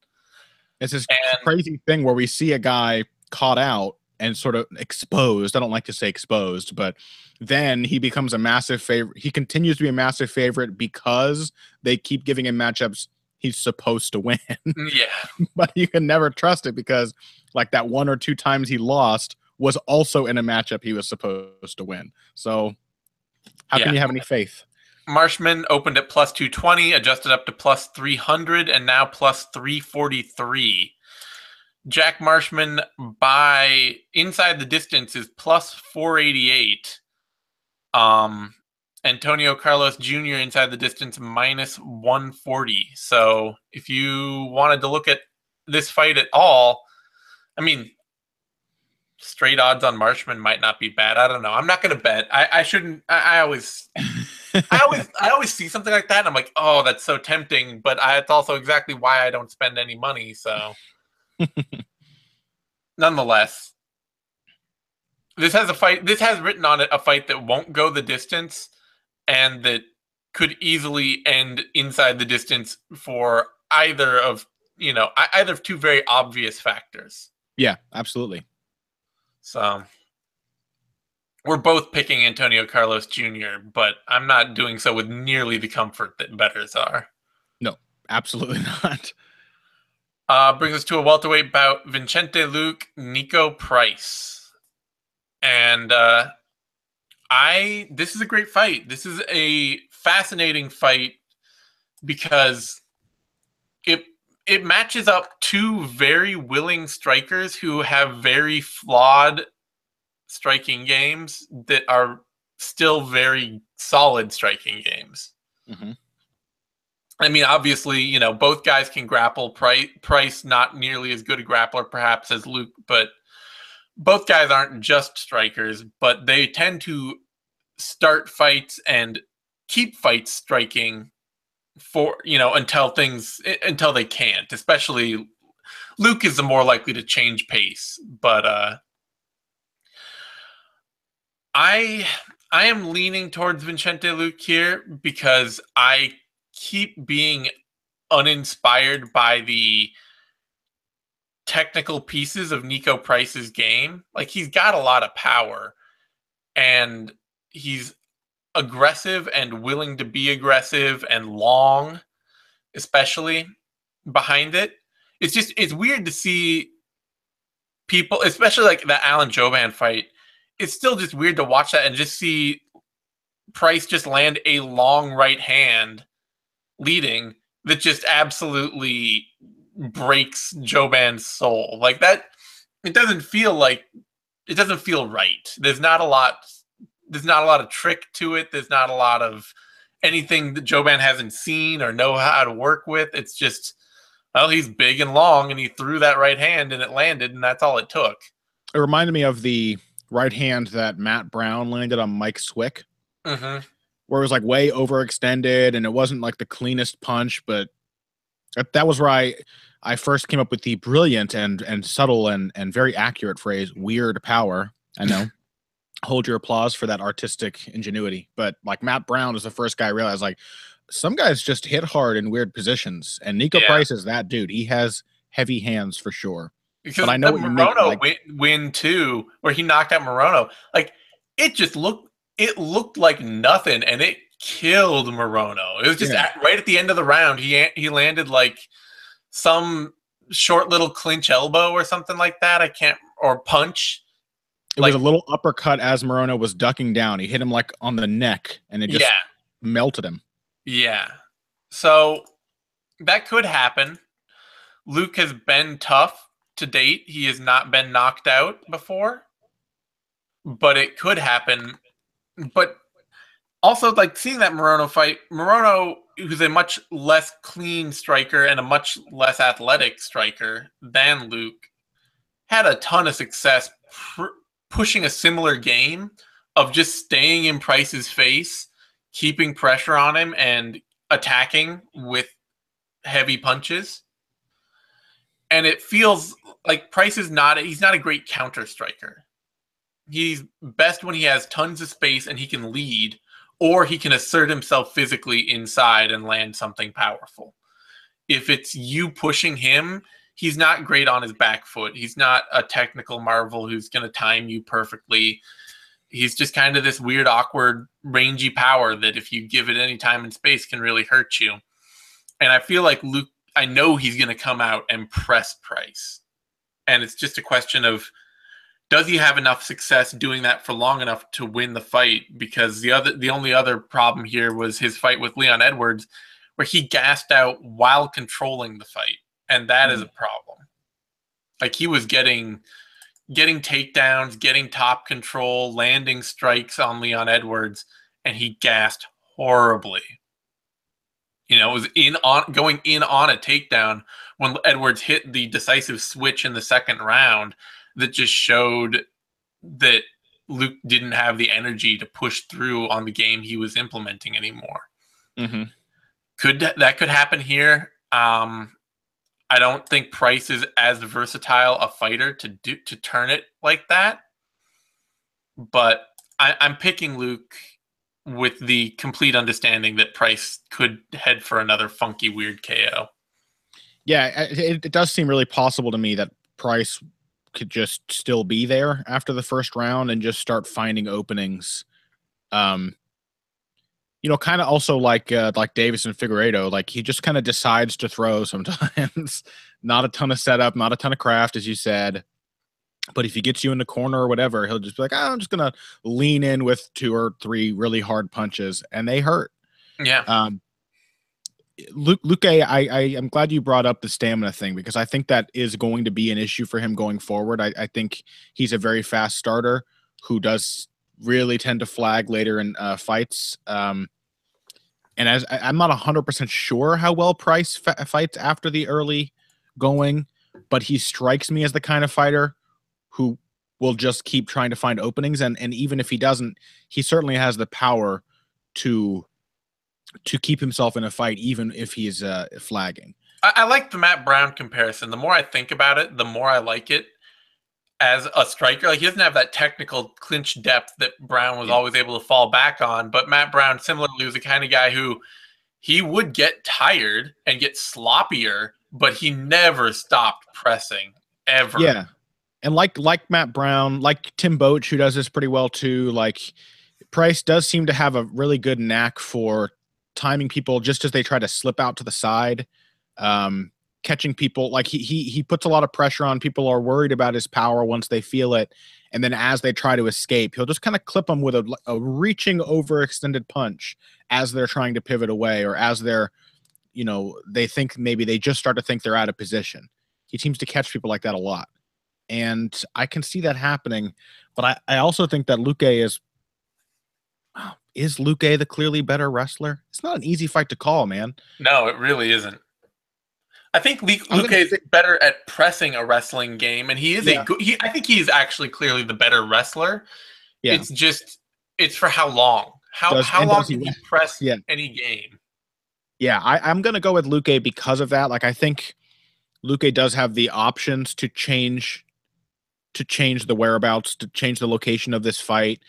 It's this crazy thing where we see a guy caught out and sort of exposed. I don't like to say exposed, but then he becomes a massive favorite. He continues to be a massive favorite because they keep giving him matchups he's supposed to win. Yeah. But you can never trust it because like that 1 or 2 times he lost was also in a matchup he was supposed to win. So how can you have any faith? Marshman opened at plus 220, adjusted up to plus 300, and now plus 343. Jack Marshman by inside the distance is plus 488. Antonio Carlos Jr. inside the distance minus 140. So if you wanted to look at this fight at all, I mean, straight odds on Marshman might not be bad. I don't know. I'm not going to bet. I shouldn't. I always see something like that and I'm like, oh, that's so tempting. But it's also exactly why I don't spend any money. So nonetheless, this has a fight. This has written on it a fight that won't go the distance and that could easily end inside the distance for either of two very obvious factors. Yeah, absolutely. So we're both picking Antonio Carlos Jr., but I'm not doing so with nearly the comfort that bettors are. No, absolutely not. Brings us to a welterweight bout: Vicente Luque, Niko Price. And this is a great fight. This is a fascinating fight because it matches up two very willing strikers who have very flawed striking games that are still very solid striking games. Mm-hmm. I mean, obviously, both guys can grapple. Price not nearly as good a grappler, perhaps, as Luque, but both guys aren't just strikers, but they tend to start fights and keep fights striking for until they can't. Especially Luque is the more likely to change pace, but I am leaning towards Vicente Luque here because I keep being uninspired by the technical pieces of Niko Price's game. Like, he's got a lot of power and he's aggressive and willing to be aggressive and long, especially behind it. It's weird to see people, especially like the Alan Jouban fight. It's still just weird to watch that and just see Price just land a long right hand leading that just absolutely breaks Joban's soul. Like that, it doesn't feel right. There's not a lot of trick to it. There's not a lot of anything that Joban hasn't seen or know how to work with. It's just, well, he's big and long, and he threw that right hand, and it landed, and that's all it took. It reminded me of the right hand that Matt Brown landed on Mike Swick, where it was like way overextended, and it wasn't like the cleanest punch, but that was where I first came up with the brilliant and subtle and very accurate phrase, weird power. I know. Hold your applause for that artistic ingenuity. But like Matt Brown is the first guy I realized, like, some guys just hit hard in weird positions. And Niko Price is that dude. He has heavy hands for sure. Because but I know the Morono win too, where he knocked out Morono. Like, it looked like nothing, and it killed Morono. It was just right at the end of the round, he landed like some short little clinch elbow or something like that. Or punch. It was a little uppercut as Morono was ducking down. He hit him like on the neck, and it just melted him. Yeah. So that could happen. Luque has been tough to date. He has not been knocked out before, but it could happen. But also, like, seeing that Morono fight, Morono, who's a much less clean striker and a much less athletic striker than Luque, had a ton of success pushing a similar game of just staying in Price's face, keeping pressure on him, and attacking with heavy punches. And it feels like Price he's not a great counter striker. He's best when he has tons of space and he can lead, or he can assert himself physically inside and land something powerful. If it's you pushing him, he's not great on his back foot. He's not a technical marvel who's going to time you perfectly. He's just kind of this weird, awkward, rangy power that if you give it any time and space can really hurt you. And I feel like Luque, I know he's going to come out and press Price. And it's just a question of, does he have enough success doing that for long enough to win the fight? Because the only other problem here was his fight with Leon Edwards, where he gassed out while controlling the fight. And that is a problem. Like, he was getting takedowns, getting top control, landing strikes on Leon Edwards, and he gassed horribly. You know, it was going in on a takedown when Edwards hit the decisive switch in the second round that just showed that Luque didn't have the energy to push through on the game he was implementing anymore. That could happen here. I don't think Price is as versatile a fighter to turn it like that. But I'm picking Luque with the complete understanding that Price could head for another funky, weird KO. Yeah, it does seem really possible to me that Price could just still be there after the first round and just start finding openings. You know, kind of also like Deiveson Figueiredo, like he just kind of decides to throw sometimes. Not a ton of setup, not a ton of craft, as you said. But if he gets you in the corner or whatever, he'll just be like, oh, I'm just going to lean in with 2 or 3 really hard punches, and they hurt. Yeah. Luque, I am glad you brought up the stamina thing, because I think that is going to be an issue for him going forward. I think he's a very fast starter who does really tend to flag later in fights. And as I'm not 100% sure how well Price fights after the early going, but he strikes me as the kind of fighter who will just keep trying to find openings. And even if he doesn't, he certainly has the power to keep himself in a fight, even if he's flagging. I like the Matt Brown comparison. The more I think about it, the more I like it as a striker. Like, he doesn't have that technical clinch depth that Brown was always able to fall back on. But Matt Brown, similarly, was the kind of guy who he would get tired and get sloppier, but he never stopped pressing, ever. Yeah. And like Matt Brown, like Tim Boach, who does this pretty well too, like Price does seem to have a really good knack for timing people just as they try to slip out to the side, catching people. Like he puts a lot of pressure on. People are worried about his power once they feel it. And then as they try to escape, he'll just kind of clip them with a reaching overextended punch as they're trying to pivot away, or as they're they think maybe they just start to think they're out of position. He seems to catch people like that a lot. And I can see that happening. But I also think that Luque is Luque the clearly better wrestler? It's not an easy fight to call, man. No, it really isn't. I think Luque is better at pressing a wrestling game, and he is a good. I think he is actually clearly the better wrestler. Yeah. It's for how long? How long can he press any game? Yeah, I'm gonna go with Luque because of that. Like, I think Luque does have the options to change the whereabouts, to change the location of this fight.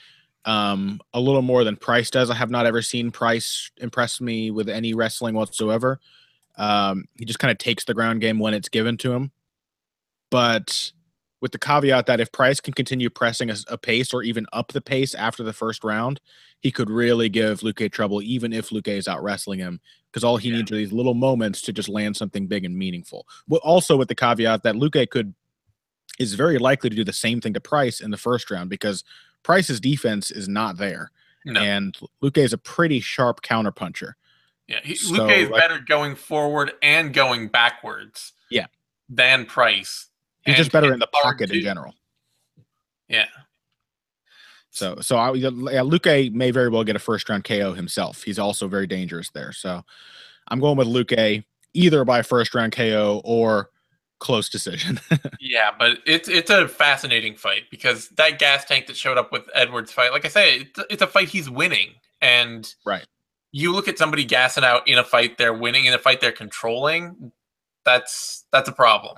A little more than Price does. I have not ever seen Price impress me with any wrestling whatsoever. He just kind of takes the ground game when it's given to him. But with the caveat that if Price can continue pressing a pace or even up the pace after the first round, he could really give Luque trouble, even if Luque is out wrestling him, because all he needs are these little moments to just land something big and meaningful. But also with the caveat that Luque is very likely to do the same thing to Price in the first round, because Price's defense is not there. No. And Luque is a pretty sharp counterpuncher. Yeah, Luque is better going forward and going backwards. Yeah, than Price. He's just better in the pocket in general. Yeah. So Luque may very well get a first round KO himself. He's also very dangerous there. So I'm going with Luque either by first round KO or close decision. Yeah, but it's a fascinating fight because that gas tank that showed up with Edwards' fight, like I say, it's a fight he's winning. And right. You look at somebody gassing out in a fight they're winning, in a fight they're controlling, that's a problem.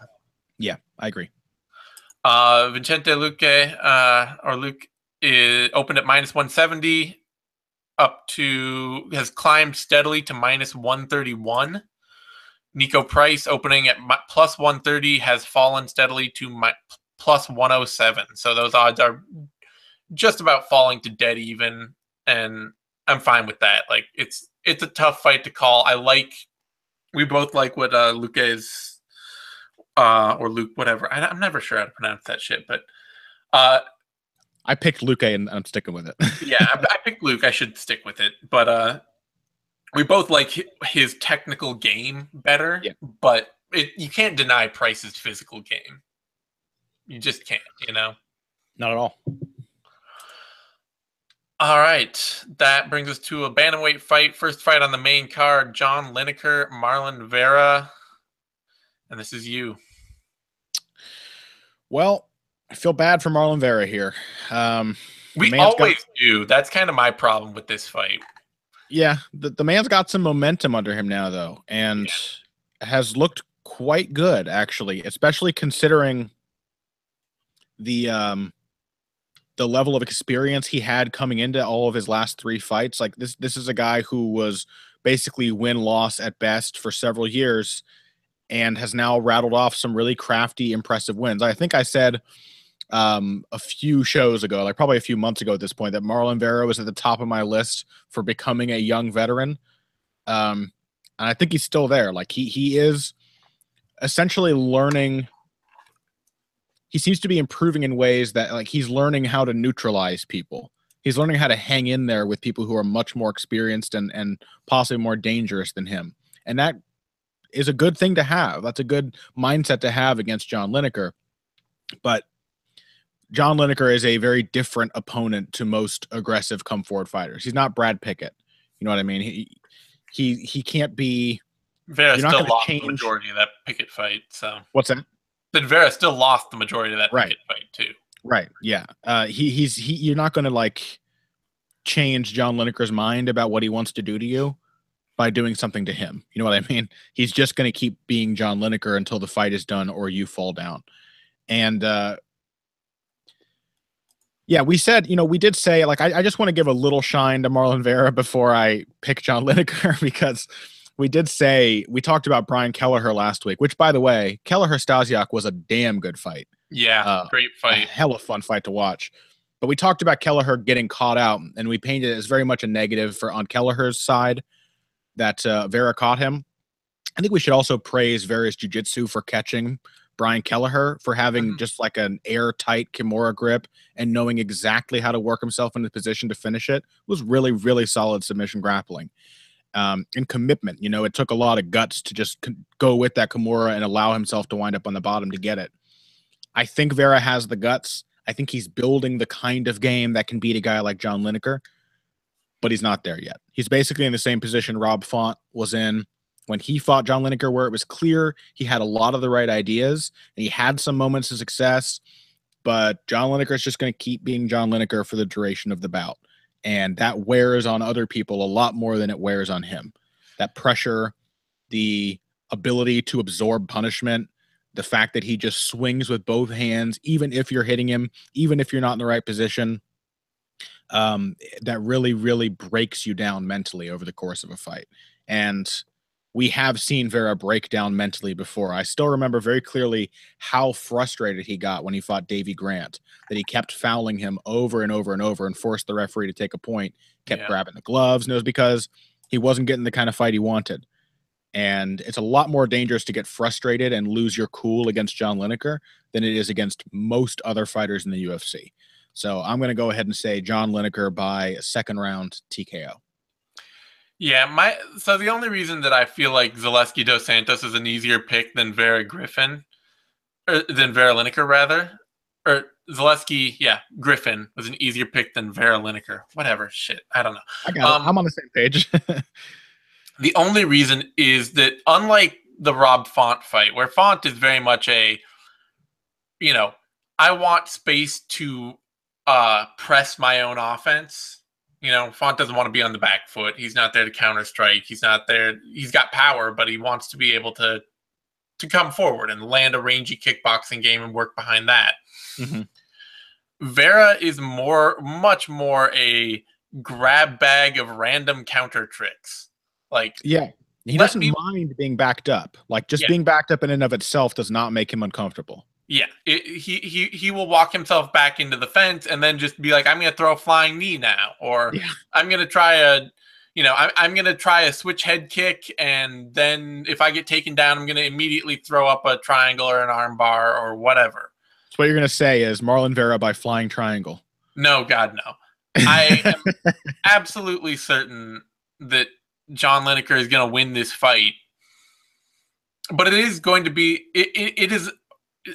Yeah, I agree. Vicente Luque is opened at -170, has climbed steadily to -131. Niko Price opening at +130 has fallen steadily to +107. So those odds are just about falling to dead even, and I'm fine with that. Like it's a tough fight to call. We both like what Luque's or Luke, whatever. I'm never sure how to pronounce that shit, but I picked Luque and I'm sticking with it. Yeah, I picked Luke. I should stick with it, but we both like his technical game better. Yeah. But you can't deny Price's physical game. You just can't, Not at all. All right, that brings us to a bantamweight fight. First fight on the main card: John Lineker, Marlon Vera, and this is you. Well, I feel bad for Marlon Vera here. We always do. That's kind of my problem with this fight. Yeah, the man's got some momentum under him now, though, and has looked quite good, actually, especially considering the level of experience he had coming into all of his last 3 fights. Like this is a guy who was basically win-loss at best for several years and has now rattled off some really crafty, impressive wins. I think I said a few shows ago, like probably a few months ago at this point, that Marlon Vera was at the top of my list for becoming a young veteran. And I think he's still there. Like he is essentially learning. He seems to be improving in ways that, like, he's learning how to neutralize people. He's learning how to hang in there with people who are much more experienced and possibly more dangerous than him. And that is a good thing to have. That's a good mindset to have against John Lineker. But John Lineker is a very different opponent to most aggressive come forward fighters. He's not Brad Pickett. You know what I mean? He can't be. Vera still lost the majority of that Pickett fight. So what's that? But Vera still lost the majority of that Pickett fight too. Right. Yeah. You're not going to like change John Lineker's mind about what he wants to do to you by doing something to him. You know what I mean? He's just going to keep being John Lineker until the fight is done or you fall down. And yeah, we said, we did say, like, I just want to give a little shine to Marlon Vera before I pick John Lineker, because we did say, we talked about Brian Kelleher last week, which, by the way, Kelleher-Stasiak was a damn good fight. Yeah, great fight. A hella fun fight to watch. But we talked about Kelleher getting caught out, and we painted it as very much a negative on Kelleher's side that Vera caught him. I think we should also praise Vera's jiu-jitsu for catching Brian Kelleher, for having just like an airtight Kimura grip and knowing exactly how to work himself into position to finish it. It was really, really solid submission grappling. and commitment. You know, it took a lot of guts to just go with that Kimura and allow himself to wind up on the bottom to get it. I think Vera has the guts. I think he's building the kind of game that can beat a guy like John Lineker, but he's not there yet. He's basically in the same position Rob Font was in when he fought John Lineker, where it was clear he had a lot of the right ideas and he had some moments of success, but John Lineker is just going to keep being John Lineker for the duration of the bout. And that wears on other people a lot more than it wears on him. That pressure, the ability to absorb punishment, the fact that he just swings with both hands, even if you're hitting him, even if you're not in the right position, that really, really breaks you down mentally over the course of a fight. And we have seen Vera break down mentally before. I still remember very clearly how frustrated he got when he fought Davy Grant, that he kept fouling him over and over and over and forced the referee to take a point, kept grabbing the gloves, and it was because he wasn't getting the kind of fight he wanted. And it's a lot more dangerous to get frustrated and lose your cool against John Lineker than it is against most other fighters in the UFC. So I'm going to go ahead and say John Lineker by a second round TKO. Yeah, so the only reason that I feel like Zaleski dos Santos is an easier pick than Vera Griffin, or than Vera Lineker rather, or Zaleski, Griffin was an easier pick than Vera Lineker. Whatever, shit, I don't know. I got it. I'm on the same page. The only reason is that unlike the Rob Font fight, where Font is very much a, you know, I want space to press my own offense. You know, Font doesn't want to be on the back foot. He's not there to counter strike. He's not there. He's got power, but he wants to be able to come forward and land a rangy kickboxing game and work behind that. Mm-hmm. Vera is much more a grab bag of random counter tricks. Like, yeah, he doesn't mind being backed up. Like, just being backed up in and of itself does not make him uncomfortable. Yeah, he will walk himself back into the fence and then just be like, I'm going to throw a flying knee now, or I'm going to try I'm going to try a switch head kick, and then if I get taken down, I'm going to immediately throw up a triangle or an arm bar or whatever. So what you're going to say is Marlon Vera by flying triangle. No, God, no. I am absolutely certain that John Lineker is going to win this fight, but it is going to be, it is,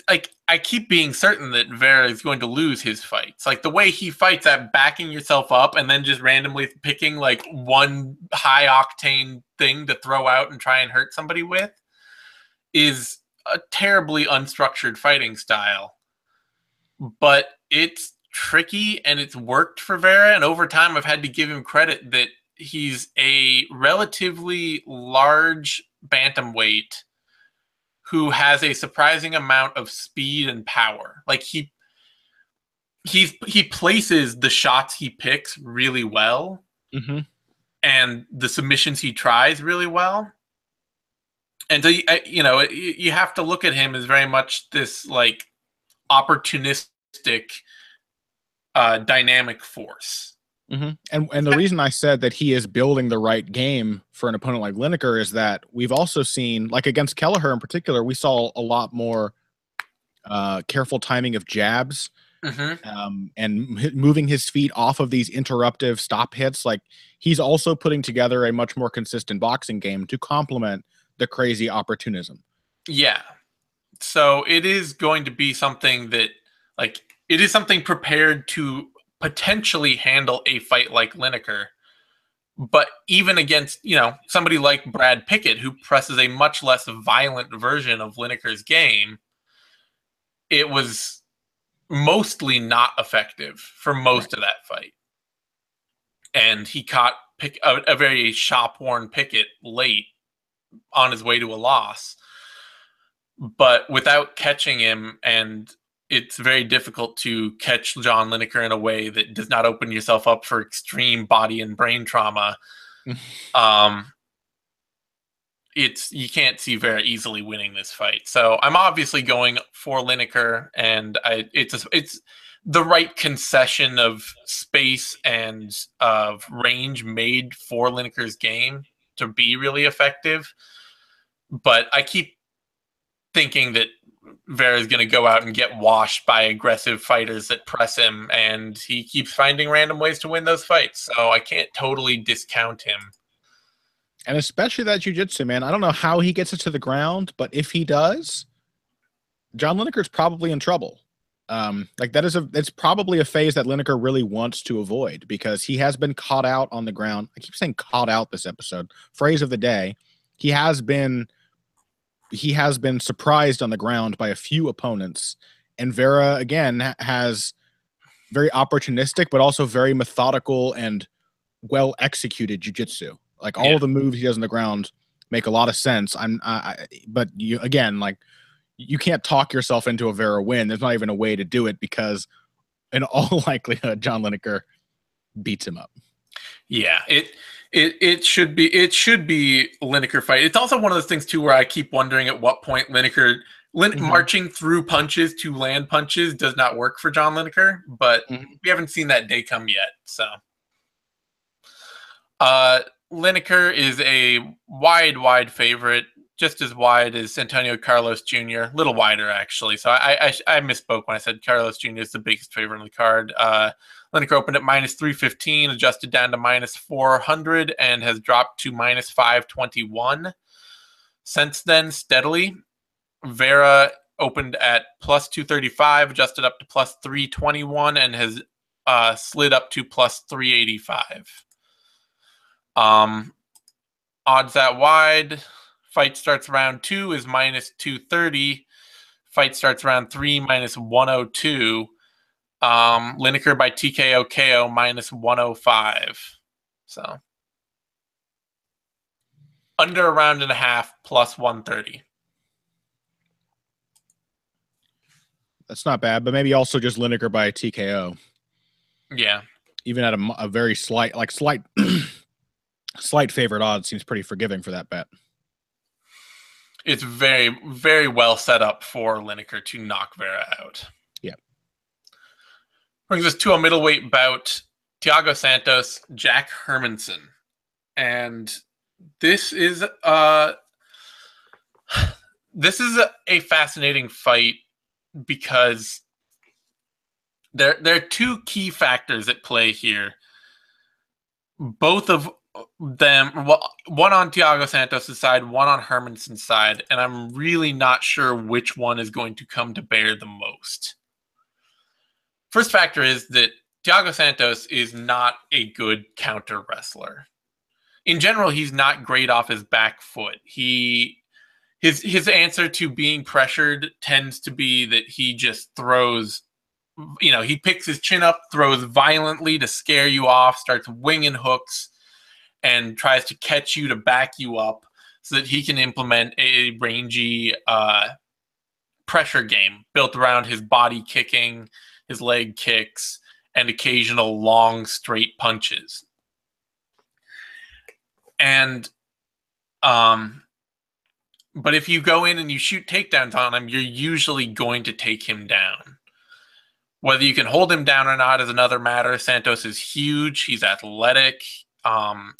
like, I keep being certain that Vera is going to lose his fights. Like, the way he fights at backing yourself up and then just randomly picking, like, one high-octane thing to throw out and try and hurt somebody with is a terribly unstructured fighting style. But it's tricky, and it's worked for Vera, and over time I've had to give him credit that he's a relatively large bantamweight who has a surprising amount of speed and power. Like, he places the shots he picks really well, and the submissions he tries really well. And so, you have to look at him as very much this, like, opportunistic, dynamic force. And the reason I said that he is building the right game for an opponent like Lineker is that we've also seen, like against Kelleher in particular, we saw a lot more careful timing of jabs and moving his feet off of these interruptive stop hits. Like, he's also putting together a much more consistent boxing game to complement the crazy opportunism. Yeah. So it is going to be something that, like, it is something prepared to potentially handle a fight like Lineker, but even against, somebody like Brad Pickett, who presses a much less violent version of Lineker's game, it was mostly not effective for most of that fight. And he caught a very shop-worn Pickett late on his way to a loss, but without catching him, and it's very difficult to catch John Lineker in a way that does not open yourself up for extreme body and brain trauma. You can't see Vera easily winning this fight. So I'm obviously going for Lineker, and it's the right concession of space and of range made for Lineker's game to be really effective. But I keep thinking that Vera is going to go out and get washed by aggressive fighters that press him, and he keeps finding random ways to win those fights. So I can't totally discount him. And especially that jiu-jitsu, man. I don't know how he gets it to the ground, but if he does, John Lineker's probably in trouble. Like it's probably a phase that Lineker really wants to avoid because he has been caught out on the ground. I keep saying caught out this episode. Phrase of the day. He has been surprised on the ground by a few opponents. And Vera, again, has very opportunistic, but also very methodical and well executed jiu-jitsu. Like all of the moves he does on the ground make a lot of sense. But you again, like you can't talk yourself into a Vera win. There's not even a way to do it because in all likelihood, John Lineker beats him up. Yeah, it should be Lineker fight. It's also one of those things too where I keep wondering at what point Lineker marching through punches to land punches does not work for John Lineker, but we haven't seen that day come yet. So Lineker is a wide favorite, just as wide as Antonio Carlos Jr., a little wider actually. So I misspoke when I said Carlos Jr. is the biggest favorite on the card. Lineker opened at -315, adjusted down to -400, and has dropped to -521 since then steadily. Vera opened at +235, adjusted up to +321, and has slid up to +385. Odds that wide. Fight starts round 2 is -230. Fight starts round 3 -102. Lineker by TKO KO -105. So under a round and a half +130. That's not bad, but maybe also just Lineker by TKO. Yeah. Even at a very slight favorite odds seems pretty forgiving for that bet. It's very well set up for Lineker to knock Vera out. Yeah. Brings us to a middleweight bout. Thiago Santos, Jack Hermansson. And this is a fascinating fight because there are two key factors at play here. Both of them, one on Thiago Santos' side, one on Hermansson's side, and I'm really not sure which one is going to come to bear the most. First factor is that Thiago Santos is not a good counter wrestler. In general, he's not great off his back foot. His answer to being pressured tends to be that he just throws, he picks his chin up, throws violently to scare you off, starts winging hooks, and tries to catch you to back you up so that he can implement a rangy pressure game built around his body kicking, his leg kicks, and occasional long, straight punches. And but if you go in and you shoot takedowns on him, you're usually going to take him down. Whether you can hold him down or not is another matter. Santos is huge. He's athletic.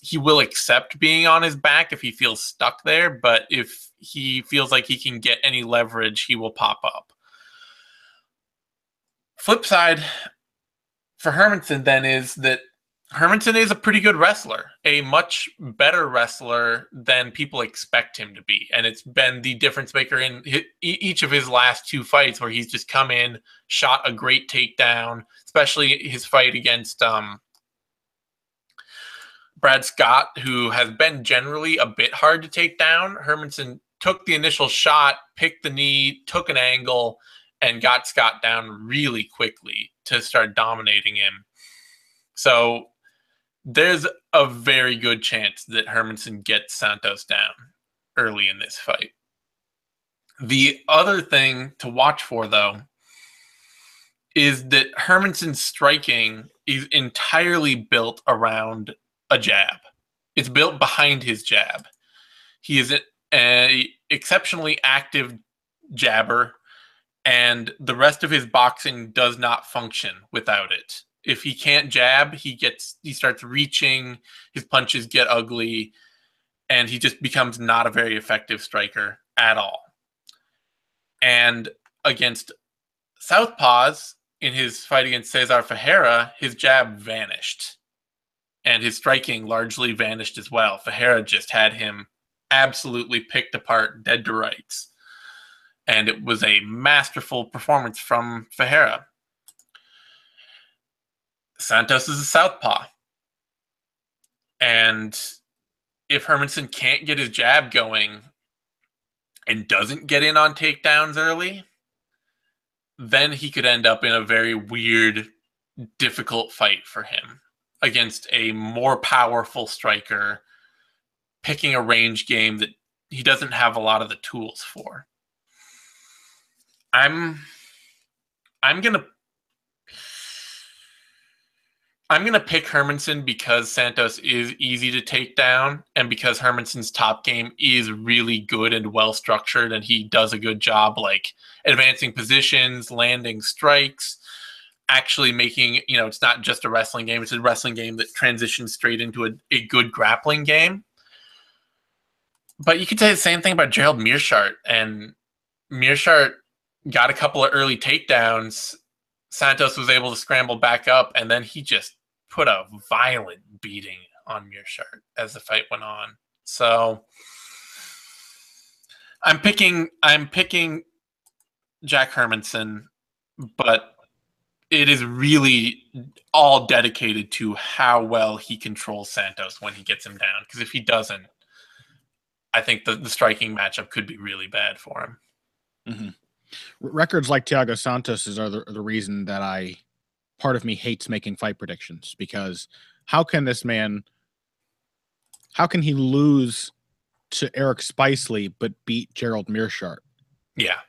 He will accept being on his back if he feels stuck there, but if he feels like he can get any leverage, he will pop up. Flip side for Hermansson then is that Hermansson is a pretty good wrestler, a much better wrestler than people expect him to be. And it's been the difference maker in each of his last two fights where he's just come in, shot a great takedown, especially his fight against Brad Scott, who has been generally a bit hard to take down. Hermansson took the initial shot, picked the knee, took an angle, and got Scott down really quickly to start dominating him. So there's a very good chance that Hermansson gets Santos down early in this fight. The other thing to watch for, though, is that Hermansson's striking is entirely built around a jab. It's built behind his jab. He is an exceptionally active jabber, and the rest of his boxing does not function without it. If he can't jab, he starts reaching, his punches get ugly, and he just becomes not a very effective striker at all. And against Southpaws, in his fight against Cesar Ferreira, his jab vanished. and his striking largely vanished as well. Figueiredo just had him absolutely picked apart dead to rights. And it was a masterful performance from Figueiredo. Santos is a southpaw. And if Hermansson can't get his jab going and doesn't get in on takedowns early, then he could end up in a very weird, difficult fight for him against a more powerful striker, picking a range game that he doesn't have a lot of the tools for. I'm gonna pick Hermansson because Santos is easy to take down, and because Hermansson's top game is really good and well structured, and he does a good job like advancing positions, landing strikes, actually making, it's not just a wrestling game, it's a wrestling game that transitions straight into a good grappling game. But you could say the same thing about Gerald Meerschaert, and Meerschaert got a couple of early takedowns. Santos was able to scramble back up, and then he just put a violent beating on Meerschaert as the fight went on. So I'm picking Jack Hermansson, but it is really all dedicated to how well he controls Santos when he gets him down. Because if he doesn't, I think the striking matchup could be really bad for him. Mm-hmm. Records like Thiago Santos are the reason that part of me hates making fight predictions, because how can he lose to Eric Spicely but beat Gerald Meerschaert? Yeah.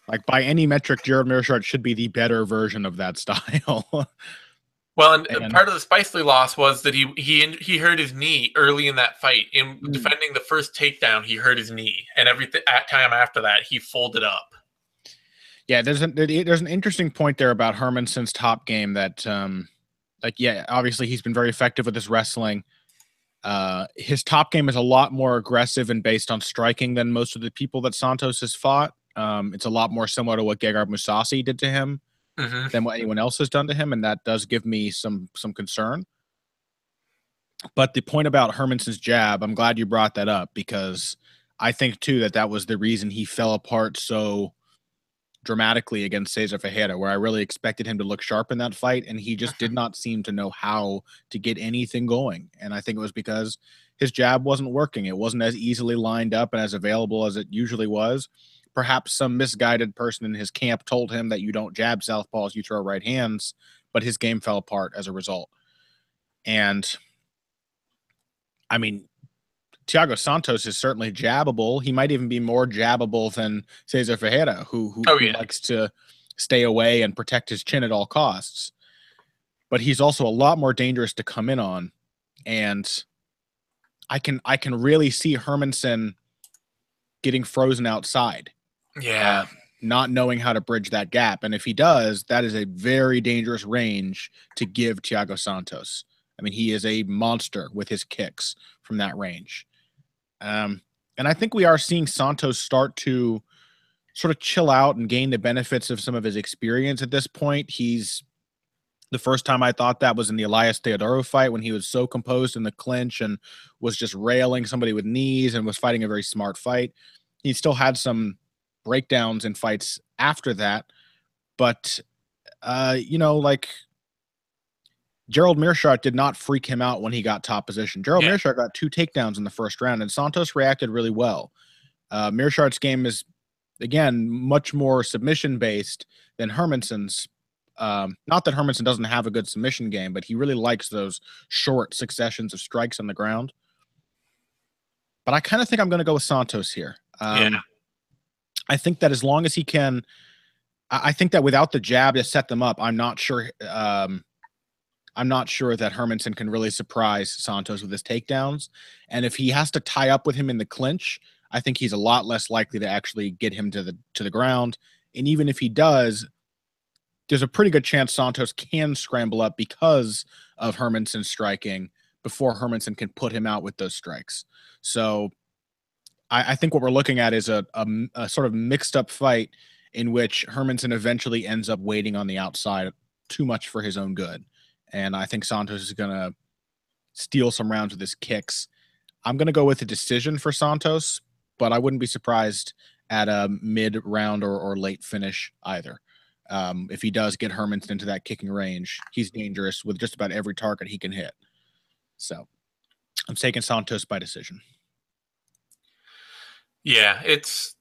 Like, by any metric, Gerald Meerschaert should be the better version of that style. Well, and part of the Spicely loss was that he hurt his knee early in that fight. In defending the first takedown, he hurt his knee, and everything at time after that, he folded up. Yeah, there's an interesting point there about Hermansson's top game that, obviously he's been very effective with his wrestling. His top game is a lot more aggressive and based on striking than most of the people that Santos has fought. It's a lot more similar to what Gegard Mousasi did to him than what anyone else has done to him, and that does give me some concern. But the point about Hermansson's jab, I'm glad you brought that up, because I think too that was the reason he fell apart so dramatically against Cesar Figueiredo, where I really expected him to look sharp in that fight, and he just did not seem to know how to get anything going. And I think it was because his jab wasn't working. It wasn't as easily lined up and as available as it usually was. Perhaps some misguided person in his camp told him that you don't jab southpaws, you throw right hands, but his game fell apart as a result. And I mean, Thiago Santos is certainly jabbable. He might even be more jabbable than Cesar Figueiredo, who likes to stay away and protect his chin at all costs. But he's also a lot more dangerous to come in on. And I can really see Hermansson getting frozen outside. Yeah. Not knowing how to bridge that gap. And if he does, that is a very dangerous range to give Thiago Santos. I mean, he is a monster with his kicks from that range. And I think we are seeing Santos start to sort of chill out and gain the benefits of some of his experience at this point. The first time I thought that was in the Elias Theodoro fight, when he was so composed in the clinch and was just railing somebody with knees and was fighting a very smart fight. He still had some breakdowns in fights after that. But, Gerald Meerschaert did not freak him out when he got top position. Gerald Meerschaert got 2 takedowns in the first round, and Santos reacted really well. Meerschaert's game is, again, much more submission-based than Hermansson's. Not that Hermansson doesn't have a good submission game, but he really likes those short successions of strikes on the ground. But I kind of think I'm going to go with Santos here. I think that as long as he can, I think that without the jab to set them up, I'm not sure that Hermansson can really surprise Santos with his takedowns. And if he has to tie up with him in the clinch, I think he's a lot less likely to actually get him to the ground. And even if he does, there's a pretty good chance Santos can scramble up because of Hermansson's striking before Hermansson can put him out with those strikes. So I think what we're looking at is a sort of mixed up fight in which Hermansson eventually ends up waiting on the outside too much for his own good. And I think Santos is going to steal some rounds with his kicks. I'm going to go with a decision for Santos, but I wouldn't be surprised at a mid-round or late finish either. If he does get Hermansson into that kicking range, he's dangerous with just about every target he can hit. So I'm taking Santos by decision. Yeah, it's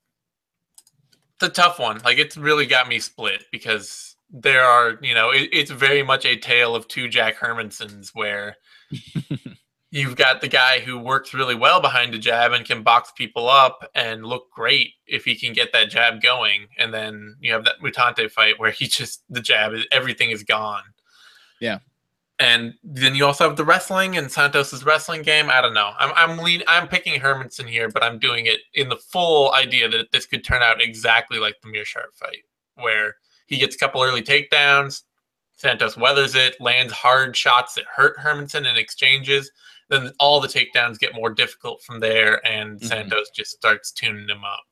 a tough one. Like, it's really got me split because there are, it's very much a tale of two Jack Hermanssons where you've got the guy who works really well behind a jab and can box people up and look great if he can get that jab going. And then you have that Mutante fight where everything is gone. Yeah. And then you also have the wrestling and Santos's wrestling game. I don't know. I'm picking Hermansson here, but I'm doing it in the full idea that this could turn out exactly like the Meerschaert fight, where he gets a couple early takedowns, Santos weathers it, lands hard shots that hurt Hermansson in exchanges. Then all the takedowns get more difficult from there, and Santos just starts tuning him up.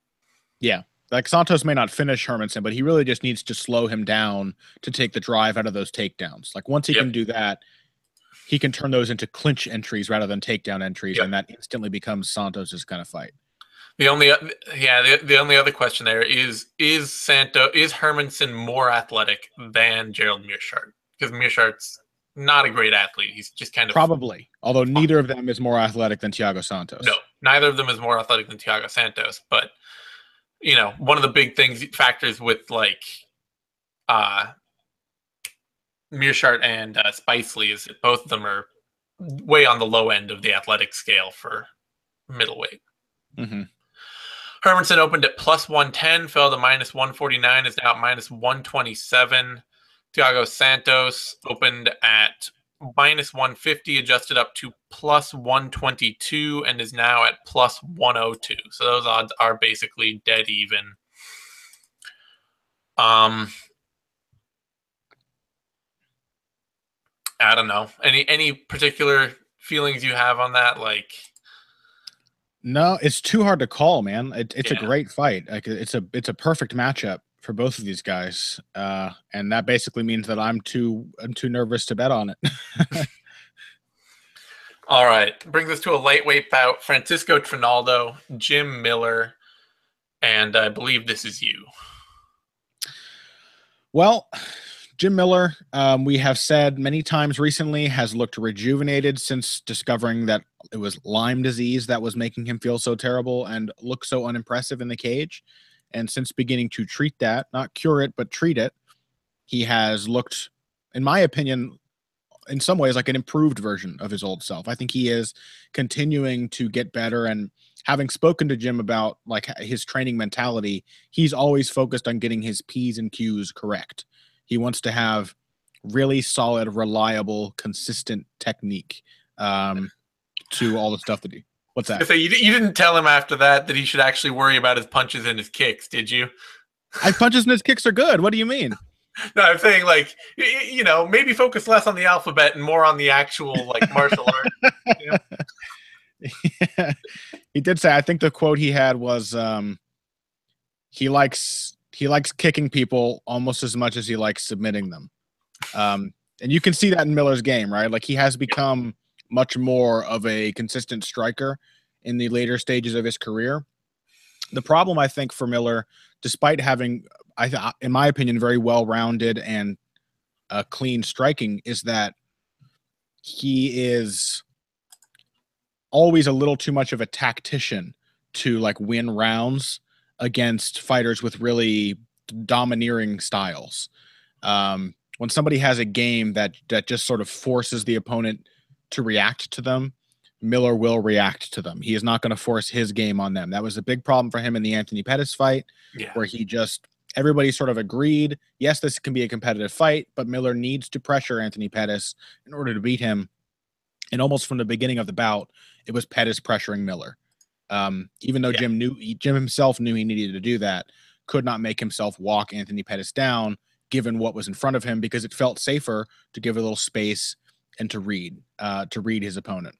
Yeah. Like, Santos may not finish Hermansson, but he really just needs to slow him down to take the drive out of those takedowns. Like, once he can do that, he can turn those into clinch entries rather than takedown entries, and that instantly becomes Santos's kind of fight. The only other question there is Hermansson more athletic than Gerald Meerschaert? Because Meerschaert's not a great athlete. He's just kind of probably, although neither of them is more athletic than Thiago Santos. No, neither of them is more athletic than Thiago Santos, but one of the big factors with like Meerschaert and Spicely is that both of them are way on the low end of the athletic scale for middleweight. Hermansson opened at plus 110, fell to minus 149, is now at minus 127. Thiago Santos opened at minus 150, adjusted up to plus 122, and is now at plus 102. So those odds are basically dead even. I don't know. Any particular feelings you have on that? Like, no, it's too hard to call, man. It's a great fight. Like, it's a perfect matchup for both of these guys, and that basically means that I'm too nervous to bet on it. All right, brings us to a lightweight bout: Francisco Trinaldo, Jim Miller, and I believe this is you. Well, Jim Miller, we have said many times recently, has looked rejuvenated since discovering that it was Lyme disease that was making him feel so terrible and look so unimpressive in the cage. And since beginning to treat that, not cure it, but treat it, he has looked, in my opinion, in some ways like an improved version of his old self. I think he is continuing to get better. And having spoken to Jim about like his training mentality, he's always focused on getting his P's and Q's correct. He wants to have really solid, reliable, consistent technique to all the stuff that he... What's that? So you didn't tell him after that he should actually worry about his punches and his kicks, did you? His punches and his kicks are good. What do you mean? No, I'm saying, like, maybe focus less on the alphabet and more on the actual, like, martial art. Yeah. He did say, I think the quote he had was, he likes kicking people almost as much as he likes submitting them. And you can see that in Miller's game, right? Like, he has become much more of a consistent striker in the later stages of his career. The problem, I think, for Miller, despite having, in my opinion, very well-rounded and clean striking, is that he is always a little too much of a tactician to like win rounds against fighters with really domineering styles. When somebody has a game that just sort of forces the opponent to react to them, Miller will react to them. He is not going to force his game on them. That was a big problem for him in the Anthony Pettis fight, where everybody sort of agreed, yes, this can be a competitive fight, but Miller needs to pressure Anthony Pettis in order to beat him. And almost from the beginning of the bout, it was Pettis pressuring Miller. Even though Jim himself knew he needed to do that, could not make himself walk Anthony Pettis down, given what was in front of him, because it felt safer to give a little space and to read his opponent.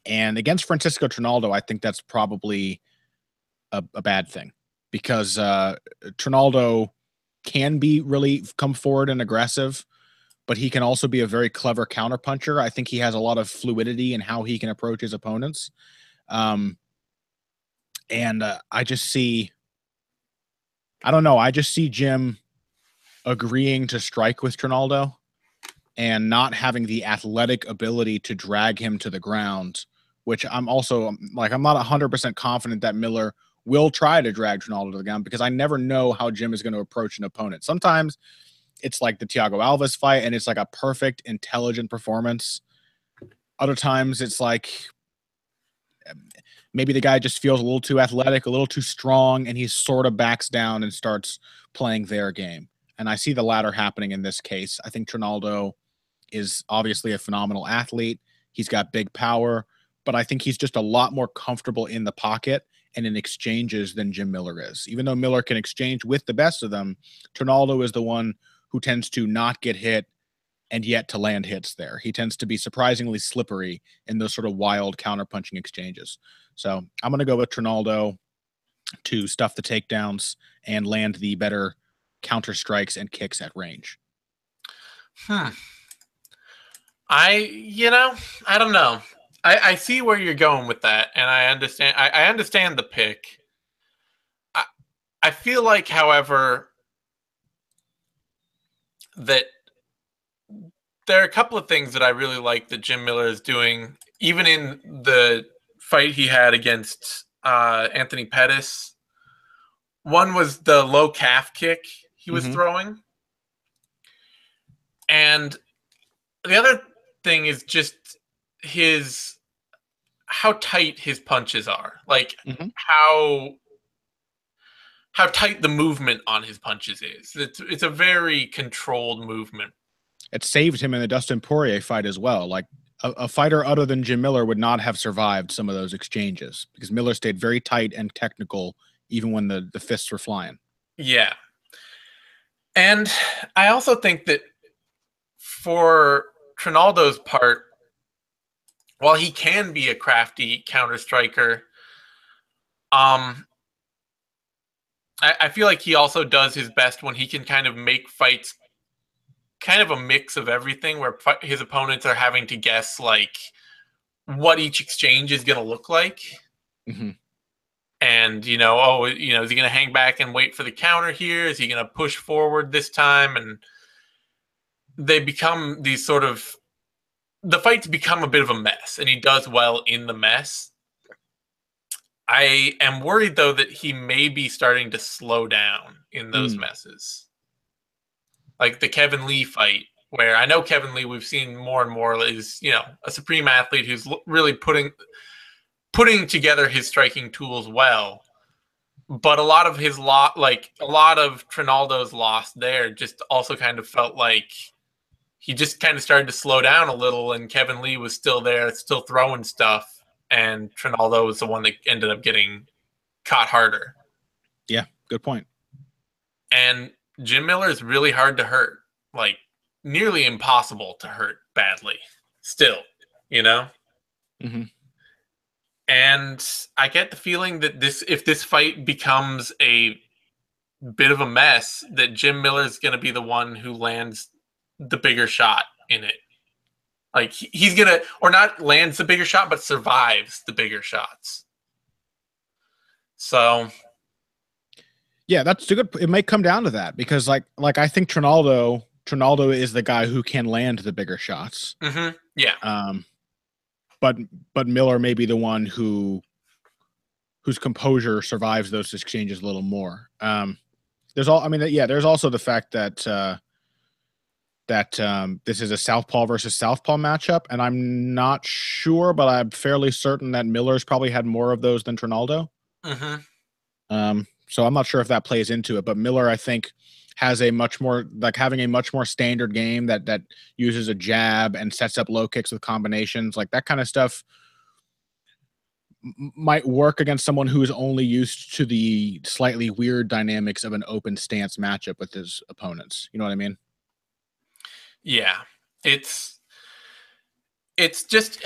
And against Francisco Trinaldo, I think that's probably a bad thing, because Trinaldo can be really come forward and aggressive, but he can also be a very clever counterpuncher. I think he has a lot of fluidity in how he can approach his opponents. I just see, I don't know, I just see Jim agreeing to strike with Trinaldo and not having the athletic ability to drag him to the ground, which I'm also like, I'm not 100% confident that Miller will try to drag Trinaldo to the ground, because I never know how Jim is going to approach an opponent. Sometimes it's like the Thiago Alves fight, and it's like a perfect, intelligent performance. Other times it's like maybe the guy just feels a little too athletic, a little too strong, and he sort of backs down and starts playing their game. And I see the latter happening in this case. I think Trinaldo is obviously a phenomenal athlete. He's got big power, but I think he's just a lot more comfortable in the pocket and in exchanges than Jim Miller is. Even though Miller can exchange with the best of them, Trinaldo is the one who tends to not get hit and yet to land hits there. He tends to be surprisingly slippery in those sort of wild counterpunching exchanges. So I'm going to go with Trinaldo to stuff the takedowns and land the better counter strikes and kicks at range. I don't know. I see where you're going with that, and I understand. I understand the pick. I feel like, however, that there are a couple of things that I really like that Jim Miller is doing, even in the fight he had against Anthony Pettis. One was the low calf kick he was throwing. And the other thing is just how tight his punches are. Like how tight the movement on his punches is. It's a very controlled movement. It saved him in the Dustin Poirier fight as well. Like a fighter other than Jim Miller would not have survived some of those exchanges, because Miller stayed very tight and technical even when the fists were flying. Yeah. And I also think that for Trinaldo's part, while he can be a crafty counter striker, I feel like he also does his best when he can kind of make fights kind of a mix of everything, where his opponents are having to guess like what each exchange is going to look like. And, is he going to hang back and wait for the counter here? Is he going to push forward this time? And they become these sort of, the fights become a bit of a mess, and he does well in the mess. I am worried, though, that he may be starting to slow down in those messes. Like the Kevin Lee fight, where I know Kevin Lee, we've seen more and more, is, a supreme athlete who's really putting together his striking tools well. But a lot of Trinaldo's loss there just also kind of felt like he just kind of started to slow down a little, and Kevin Lee was still there, still throwing stuff, and Trinaldo was the one that ended up getting caught harder. Yeah, good point. And Jim Miller is really hard to hurt, like nearly impossible to hurt badly still, And I get the feeling that if this fight becomes a bit of a mess, that Jim Miller is going to be the one who lands the bigger shot in it. Like he's going to, or not lands the bigger shot, but survives the bigger shots. So yeah, that's a good. It may come down to that, because like I think Trinaldo is the guy who can land the bigger shots. Yeah. But Miller may be the one whose composure survives those exchanges a little more. There's also the fact that this is a southpaw versus southpaw matchup, and I'm not sure, but I'm fairly certain that Miller's probably had more of those than Trinaldo. So I'm not sure if that plays into it, but Miller, I think, has having a much more standard game that uses a jab and sets up low kicks with combinations. Like that kind of stuff might work against someone who is only used to the slightly weird dynamics of an open stance matchup with his opponents. You know what I mean? Yeah. It's just,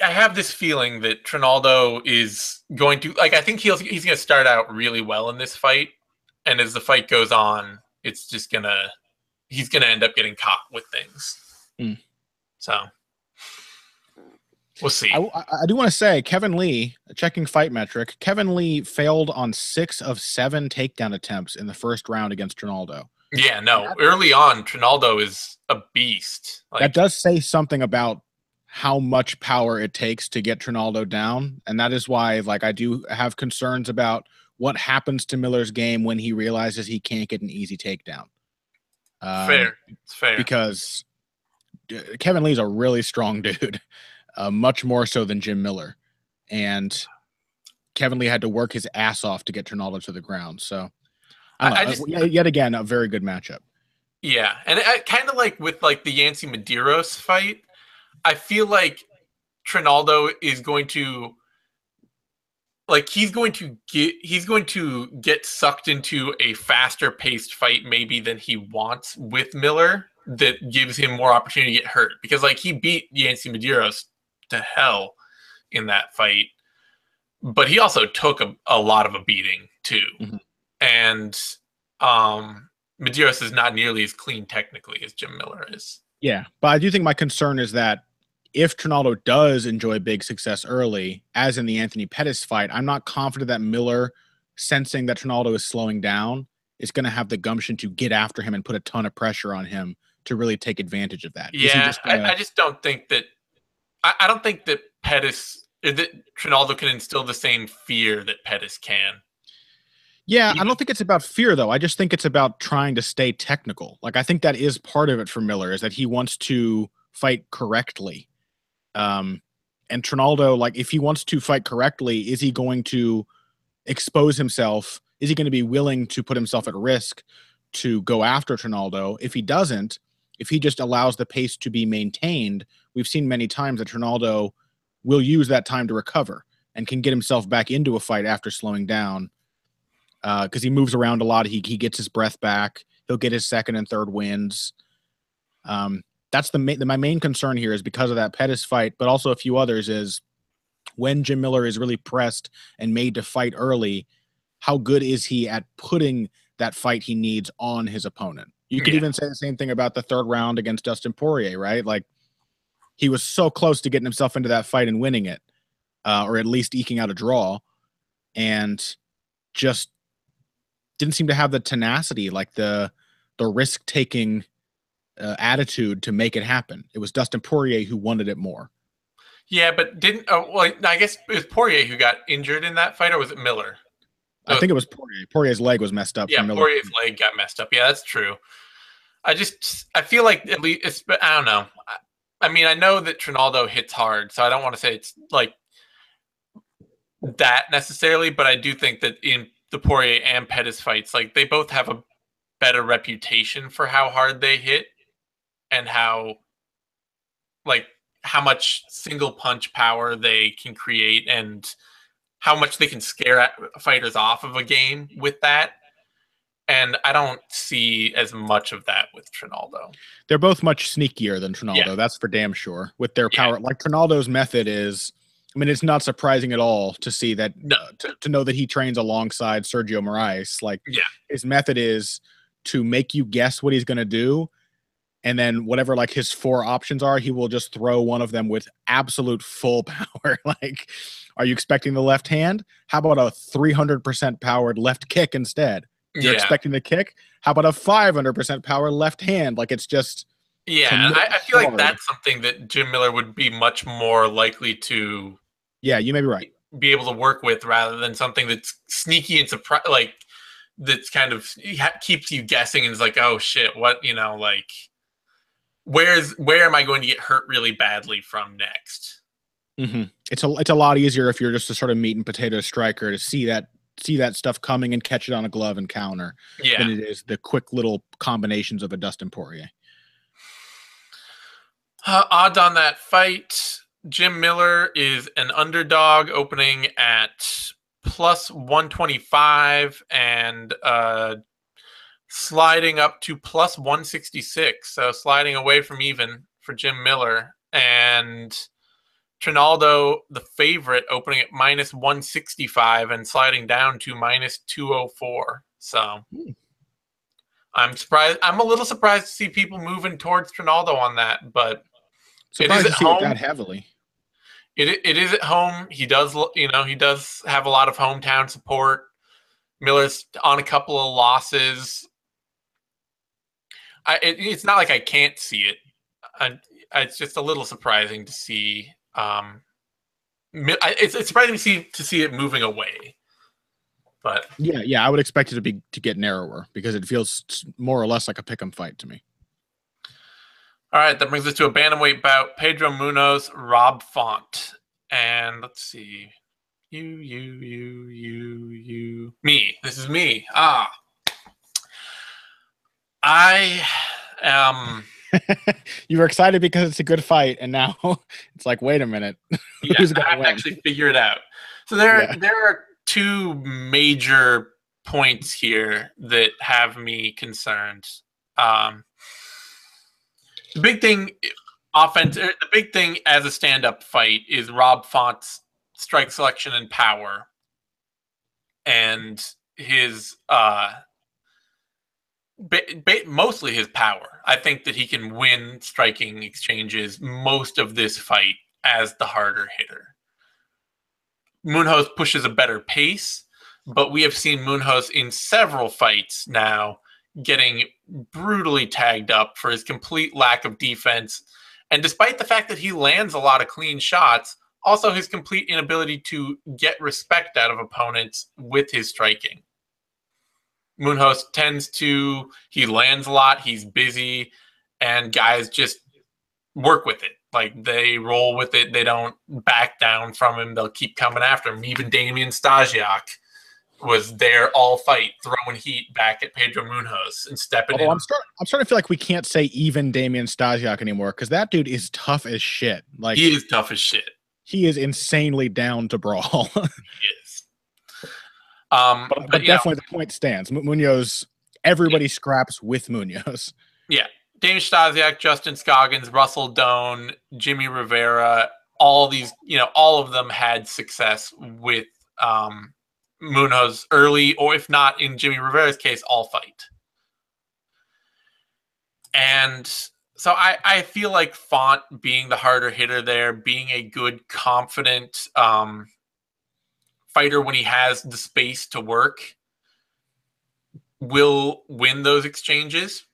I have this feeling that Trinaldo is going to, I think he's going to start out really well in this fight. And as the fight goes on, it's just going to he's going to end up getting caught with things. So we'll see. I do want to say, Kevin Lee, checking fight metric, Kevin Lee failed on 6 of 7 takedown attempts in the first round against Trinaldo. Yeah, no. Early on, Trinaldo is a beast. Like, that does say something about how much power it takes to get Trinaldo down, and that is why, like, I do have concerns about what happens to Miller's game when he realizes he can't get an easy takedown. Fair. It's fair. Because Kevin Lee's a really strong dude, much more so than Jim Miller. And Kevin Lee had to work his ass off to get Trinaldo to the ground. So, yet again, a very good matchup. Yeah, and kind of like with like the Yancy Medeiros fight, I feel like Trinaldo is going to, like, he's going to get sucked into a faster paced fight maybe than he wants with Miller that gives him more opportunity to get hurt, because like he beat Yancy Medeiros to hell in that fight, but he also took a lot of a beating too. And Medeiros is not nearly as clean technically as Jim Miller is. Yeah, but I do think my concern is that if Trinaldo does enjoy big success early, as in the Anthony Pettis fight, I'm not confident that Miller, sensing that Trinaldo is slowing down, is going to have the gumption to get after him and put a ton of pressure on him to really take advantage of that. Yeah, I just don't think that I don't think that Trinaldo can instill the same fear that Pettis can. Yeah, I don't think it's about fear, though. I just think it's about trying to stay technical. Like, I think that is part of it for Miller, is that he wants to fight correctly. And Trinaldo, like, if he wants to fight correctly, is he going to expose himself? Is he going to be willing to put himself at risk to go after Trinaldo? If he doesn't, if he just allows the pace to be maintained, we've seen many times that Trinaldo will use that time to recover and can get himself back into a fight after slowing down. Because he moves around a lot. He gets his breath back. He'll get his second and third wins. That's my main concern here, is because of that Pettis fight, but also a few others, is when Jim Miller is really pressed and made to fight early, how good is he at putting that fight he needs on his opponent? You could even say the same thing about the third round against Dustin Poirier, right? Like, he was so close to getting himself into that fight and winning it, or at least eking out a draw, and just didn't seem to have the tenacity, like the risk-taking attitude to make it happen. It was Dustin Poirier who wanted it more. Yeah, but well, I guess it was Poirier who got injured in that fight, or was it Miller? I think it was Poirier. Poirier's leg was messed up. Yeah, Poirier's leg got messed up. Yeah, that's true. I feel like, at least, I don't know. I mean, I know that Trinaldo hits hard, so I don't want to say it's like that necessarily, but I do think that in the Poirier and Pettis fights, like, they both have a better reputation for how hard they hit and how much single punch power they can create and how much they can scare fighters off of a game with that. And I don't see as much of that with Trinaldo. They're both much sneakier than Trinaldo. Yeah. That's for damn sure. With their power, like Trinaldo's method is, I mean, it's not surprising at all to see that, to know that he trains alongside Sergio Moraes. Like, his method is to make you guess what he's going to do. And then whatever, like, his 4 options are, he will just throw one of them with absolute full power. Like, are you expecting the left hand? How about a 300% powered left kick instead? You're expecting the kick? How about a 500% power left hand? Like, it's just... Yeah, and I feel like that's something that Jim Miller would be much more likely to... Yeah, you may be right. ...be able to work with, rather than something that's sneaky and surprise, like, that's kind of keeps you guessing and is like, oh shit, what, like, where am I going to get hurt really badly from next? Mm-hmm. It's a lot easier if you're just a sort of meat and potato striker to see that stuff coming and catch it on a glove and counter than it is the quick little combinations of a Dustin Poirier. Odds on that fight: Jim Miller is an underdog, opening at plus 125 and sliding up to plus 166. So sliding away from even for Jim Miller. And Trinaldo, the favorite, opening at minus 165 and sliding down to minus 204. So I'm surprised. I'm a little surprised to see people moving towards Trinaldo on that, but it is Surprised at to see it home. that heavily. It is at home. He does, he does have a lot of hometown support. Miller's on a couple of losses. It's not like I can't see it. It's just a little surprising to see. It's surprising to see it moving away. But yeah, I would expect it to get narrower because it feels more or less like a pick'em fight to me. All right, that brings us to a bantamweight bout: Pedro Munhoz, Rob Font, and let's see, me. This is me. I am. You were excited because it's a good fight, and now it's like, wait a minute, who's going to win? Actually figure it out. So there are two major points here that have me concerned. The big thing, the big thing as a stand-up fight is Rob Font's strike selection and power, and his mostly his power. I think that he can win striking exchanges most of this fight as the harder hitter. Munhoz pushes a better pace, but we have seen Munhoz in several fights now getting brutally tagged up for his complete lack of defense. And despite the fact that he lands a lot of clean shots, also his complete inability to get respect out of opponents with his striking. Munhoz he lands a lot, he's busy, and guys just work with it. Like, they roll with it. They don't back down from him. They'll keep coming after him. Even Demian Stasiak was there all fight, throwing heat back at Pedro Munhoz and stepping in. I'm starting to feel like we can't say even Demian Stasiak anymore because that dude is tough as shit. Like, he is tough as shit. He is insanely down to brawl. He is. But definitely the point stands. Munhoz, everybody scraps with Munhoz. Yeah. Damian Stasiak, Justin Scoggins, Russell Doan, Jimmy Rivera, all these, all of them had success with Munhoz early, or if not, in Jimmy Rivera's case, all fight. And so I feel like Font being the harder hitter there, being a good, confident fighter when he has the space to work, will win those exchanges.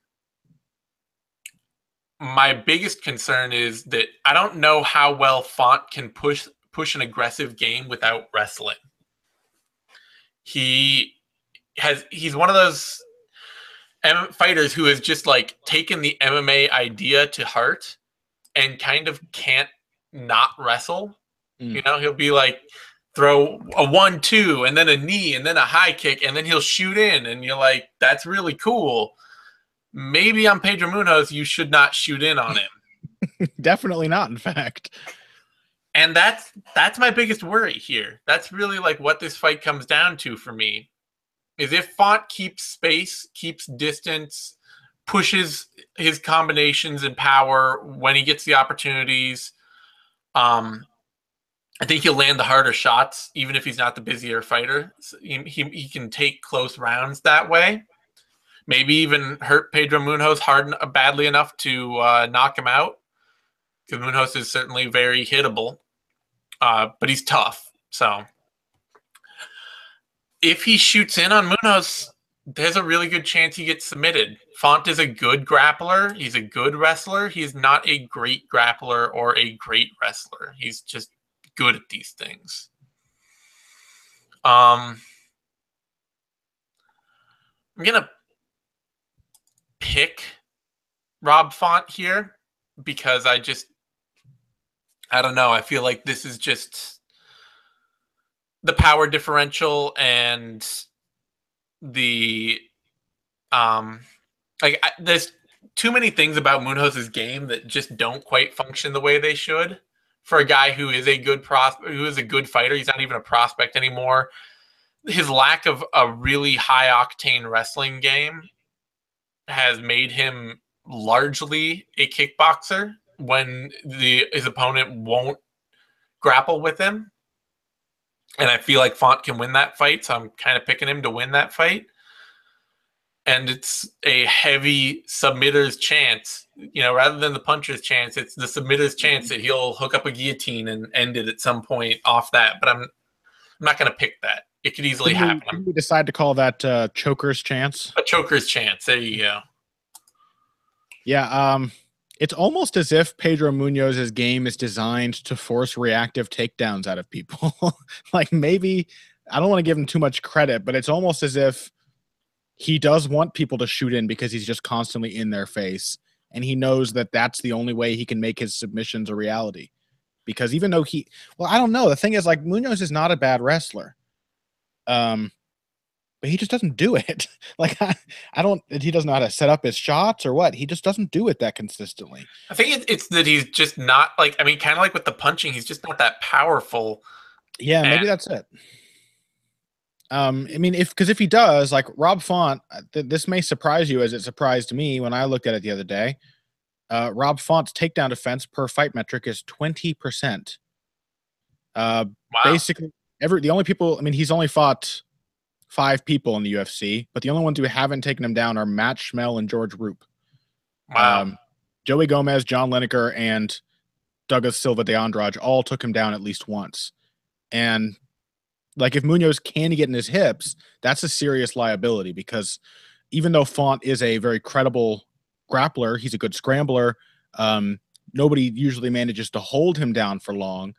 My biggest concern is that I don't know how well Font can push an aggressive game without wrestling. He's one of those fighters who has just like taken the MMA idea to heart and kind of can't not wrestle. He'll be like, throw a 1-2 and then a knee and then a high kick and then he'll shoot in, and you're like, that's really cool. Maybe on Pedro Munhoz, you should not shoot in on him. Definitely not, in fact. And that's my biggest worry here. That's really like what this fight comes down to for me, is if Font keeps space, keeps distance, pushes his combinations and power when he gets the opportunities, I think he'll land the harder shots, even if he's not the busier fighter. He can take close rounds that way. Maybe even hurt Pedro Munhoz badly enough to knock him out, because Munhoz is certainly very hittable, but he's tough. So if he shoots in on Munhoz, there's a really good chance he gets submitted. Font is a good grappler. He's a good wrestler. He's not a great grappler or a great wrestler. He's just good at these things. I'm gonna pick Rob Font here because I don't know. I feel like this is just the power differential and the there's too many things about Munhoz's game that just don't quite function the way they should. For a guy who is a good who is a good fighter, he's not even a prospect anymore. His lack of a really high octane wrestling game has made him largely a kickboxer when his opponent won't grapple with him. And I feel like Font can win that fight, so I'm kind of picking him to win that fight. and it's a heavy submitter's chance. You know, rather than the puncher's chance, it's the submitter's chance that he'll hook up a guillotine and end it at some point off that. But I'm not going to pick that. It could easily happen. Didn't we decide to call that choker's chance? A choker's chance. There you go. Yeah, it's almost as if Pedro Munhoz's game is designed to force reactive takedowns out of people. Like, maybe, I don't want to give him too much credit, but it's almost as if he does want people to shoot in because he's just constantly in their face. And he knows that that's the only way he can make his submissions a reality. Because even though well, I don't know. The thing is, like, Munhoz is not a bad wrestler. But he just doesn't do it. Like, he doesn't know how to set up his shots or what. He just doesn't do it that consistently. I think it's that he's just not, like, I mean, kind of like with the punching, he's just not that powerful. Yeah, maybe that's it. I mean, because if he does, like Rob Font, this may surprise you as it surprised me when I looked at it the other day. Rob Font's takedown defense per fight metric is 20%. Wow. Basically, the only people, I mean, he's only fought 5 people in the UFC, but the only ones who haven't taken him down are Matt Schmel and George Roop. Wow. Joey Gomez, John Lineker, and Douglas Silva de Andrade all took him down at least once. And like, if Munhoz can get in his hips, that's a serious liability, because even though Font is a very credible grappler, he's a good scrambler. Nobody usually manages to hold him down for long.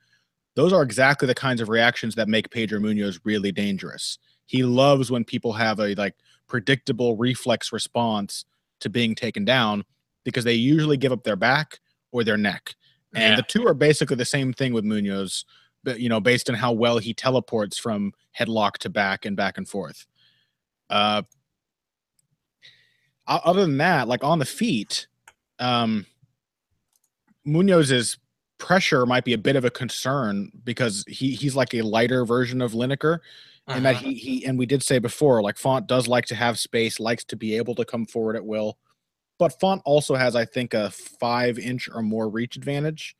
Those are exactly the kinds of reactions that make Pedro Munhoz really dangerous. He loves when people have a predictable reflex response to being taken down, because they usually give up their back or their neck. And the two are basically the same thing with Munhoz, but, you know, based on how well he teleports from headlock to back and forth. Other than that, like on the feet, Munhoz's pressure might be a bit of a concern, because he's like a lighter version of Lineker. And that and we did say before, like, Font does like to have space, likes to be able to come forward at will. But Font also has, I think, a 5-inch or more reach advantage,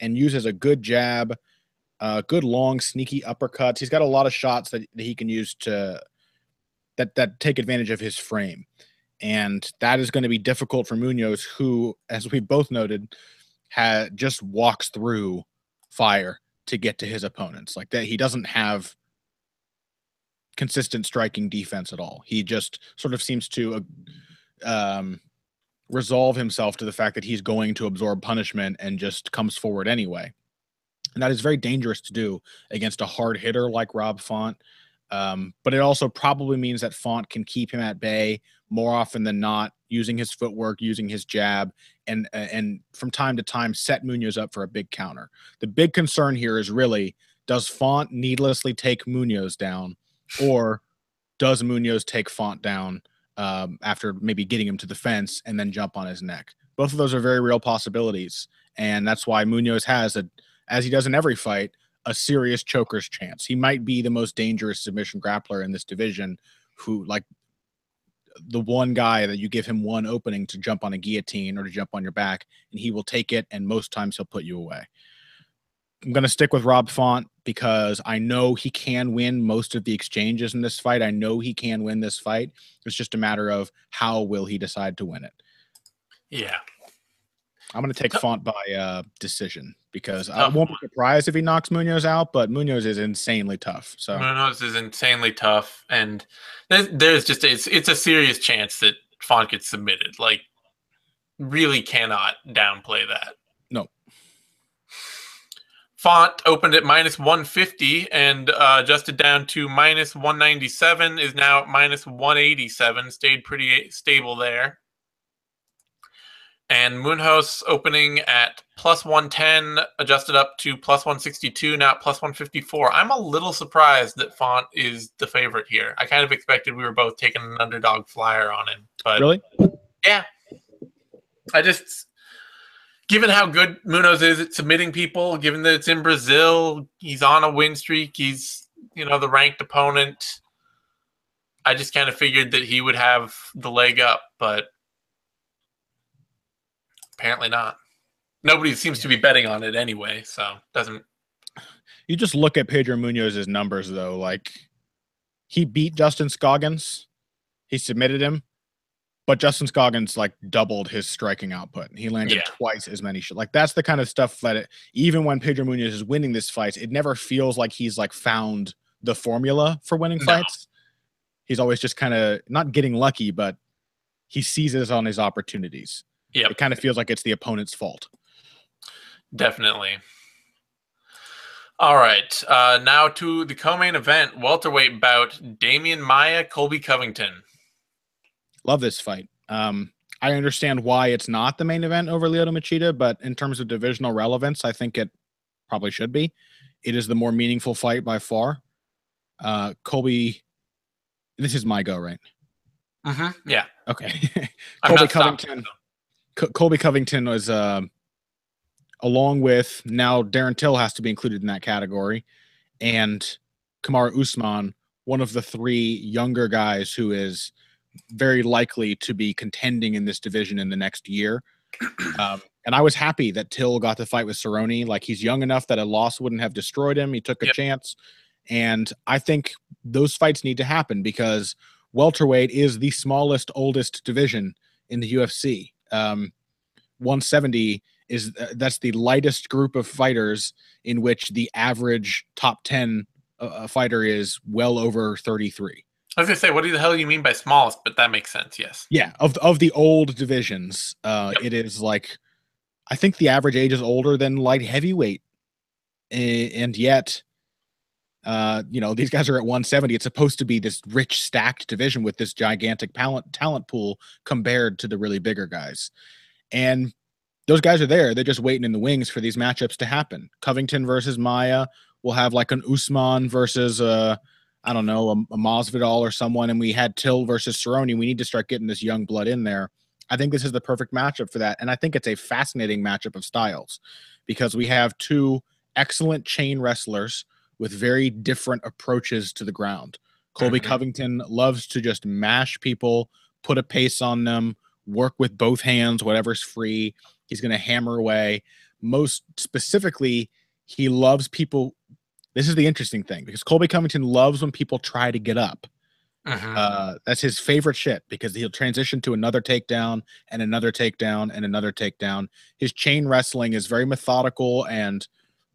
and uses a good jab, good long, sneaky uppercuts. He's got a lot of shots that he can use that take advantage of his frame. And that is going to be difficult for Munhoz, who, as we both noted, just walks through fire to get to his opponents. Like, that, he doesn't have consistent striking defense at all. He just sort of seems to resolve himself to the fact that he's going to absorb punishment and just comes forward anyway. And that is very dangerous to do against a hard hitter like Rob Font. But it also probably means that Font can keep him at bay more often than not, using his footwork, using his jab, and from time to time set Munhoz up for a big counter. The big concern here is really, does Font needlessly take Munhoz down, or does Munhoz take Font down after maybe getting him to the fence and then jump on his neck? Both of those are very real possibilities, and that's why Munhoz has, as he does in every fight, a serious choker's chance. He might be the most dangerous submission grappler in this division, who, like, the one guy that you give him one opening to jump on a guillotine or to jump on your back, and he will take it, and most times he'll put you away. I'm going to stick with Rob Font because I know he can win most of the exchanges in this fight. I know he can win this fight. It's just a matter of how will he decide to win it. Yeah. I'm going to take Font by decision, because I won't be surprised if he knocks Munhoz out, but Munhoz is insanely tough. So Munhoz is insanely tough, and there's just it's a serious chance that Font gets submitted. Like, really cannot downplay that. No. Font opened at -150 and adjusted down to -197, is now at -187, stayed pretty stable there. And Munhoz opening at +110, adjusted up to +162, now at +154. I'm a little surprised that Font is the favorite here. I kind of expected we were both taking an underdog flyer on him. But really? Yeah. Given how good Munhoz is at submitting people, given that it's in Brazil, he's on a win streak, he's, the ranked opponent, I just kind of figured that he would have the leg up, but apparently not. Nobody seems to be betting on it anyway, so doesn't. You just look at Pedro Munhoz's numbers, though. Like, he beat Justin Scoggins. He submitted him. But Justin Scoggins like doubled his striking output. He landed twice as many shots. Like that's the kind of stuff that even when Pedro Munhoz is winning this fight, it never feels like he's like found the formula for winning fights. He's always just kind of not getting lucky, but he seizes on his opportunities. Yeah, it kind of feels like it's the opponent's fault. Definitely. All right, now to the co-main event, welterweight bout: Demian Maia, Colby Covington. Love this fight. I understand why it's not the main event over Lyoto Machida, but in terms of divisional relevance, I think it probably should be. It is the more meaningful fight by far. Colby, this is my go, right? Yeah. Okay. Colby Covington was, along with now Darren Till has to be included in that category, and Kamaru Usman, one of the three younger guys who is very likely to be contending in this division in the next year. And I was happy that Till got to fight with Cerrone. Like, he's young enough that a loss wouldn't have destroyed him. He took a chance. And I think those fights need to happen because welterweight is the smallest, oldest division in the UFC. 170 is that's the lightest group of fighters in which the average top 10 fighter is well over 33. I was gonna say, what the hell do you mean by smallest? But that makes sense. Yes. Yeah, of the old divisions, it is like, I think the average age is older than light heavyweight, and yet, these guys are at 170. It's supposed to be this rich, stacked division with this gigantic talent pool compared to the really bigger guys, and those guys are there. They're just waiting in the wings for these matchups to happen. Covington versus Maia. We'll have like an Usman versus I don't know, a Masvidal or someone, and we had Till versus Cerrone. We need to start getting this young blood in there. I think this is the perfect matchup for that, and I think it's a fascinating matchup of styles because we have two excellent chain wrestlers with very different approaches to the ground. Colby Covington loves to just mash people, put a pace on them, work with both hands, whatever's free. He's going to hammer away. Most specifically, he loves people. This is the interesting thing because Colby Covington loves when people try to get up. That's his favorite shit because he'll transition to another takedown and another takedown and another takedown. His chain wrestling is very methodical and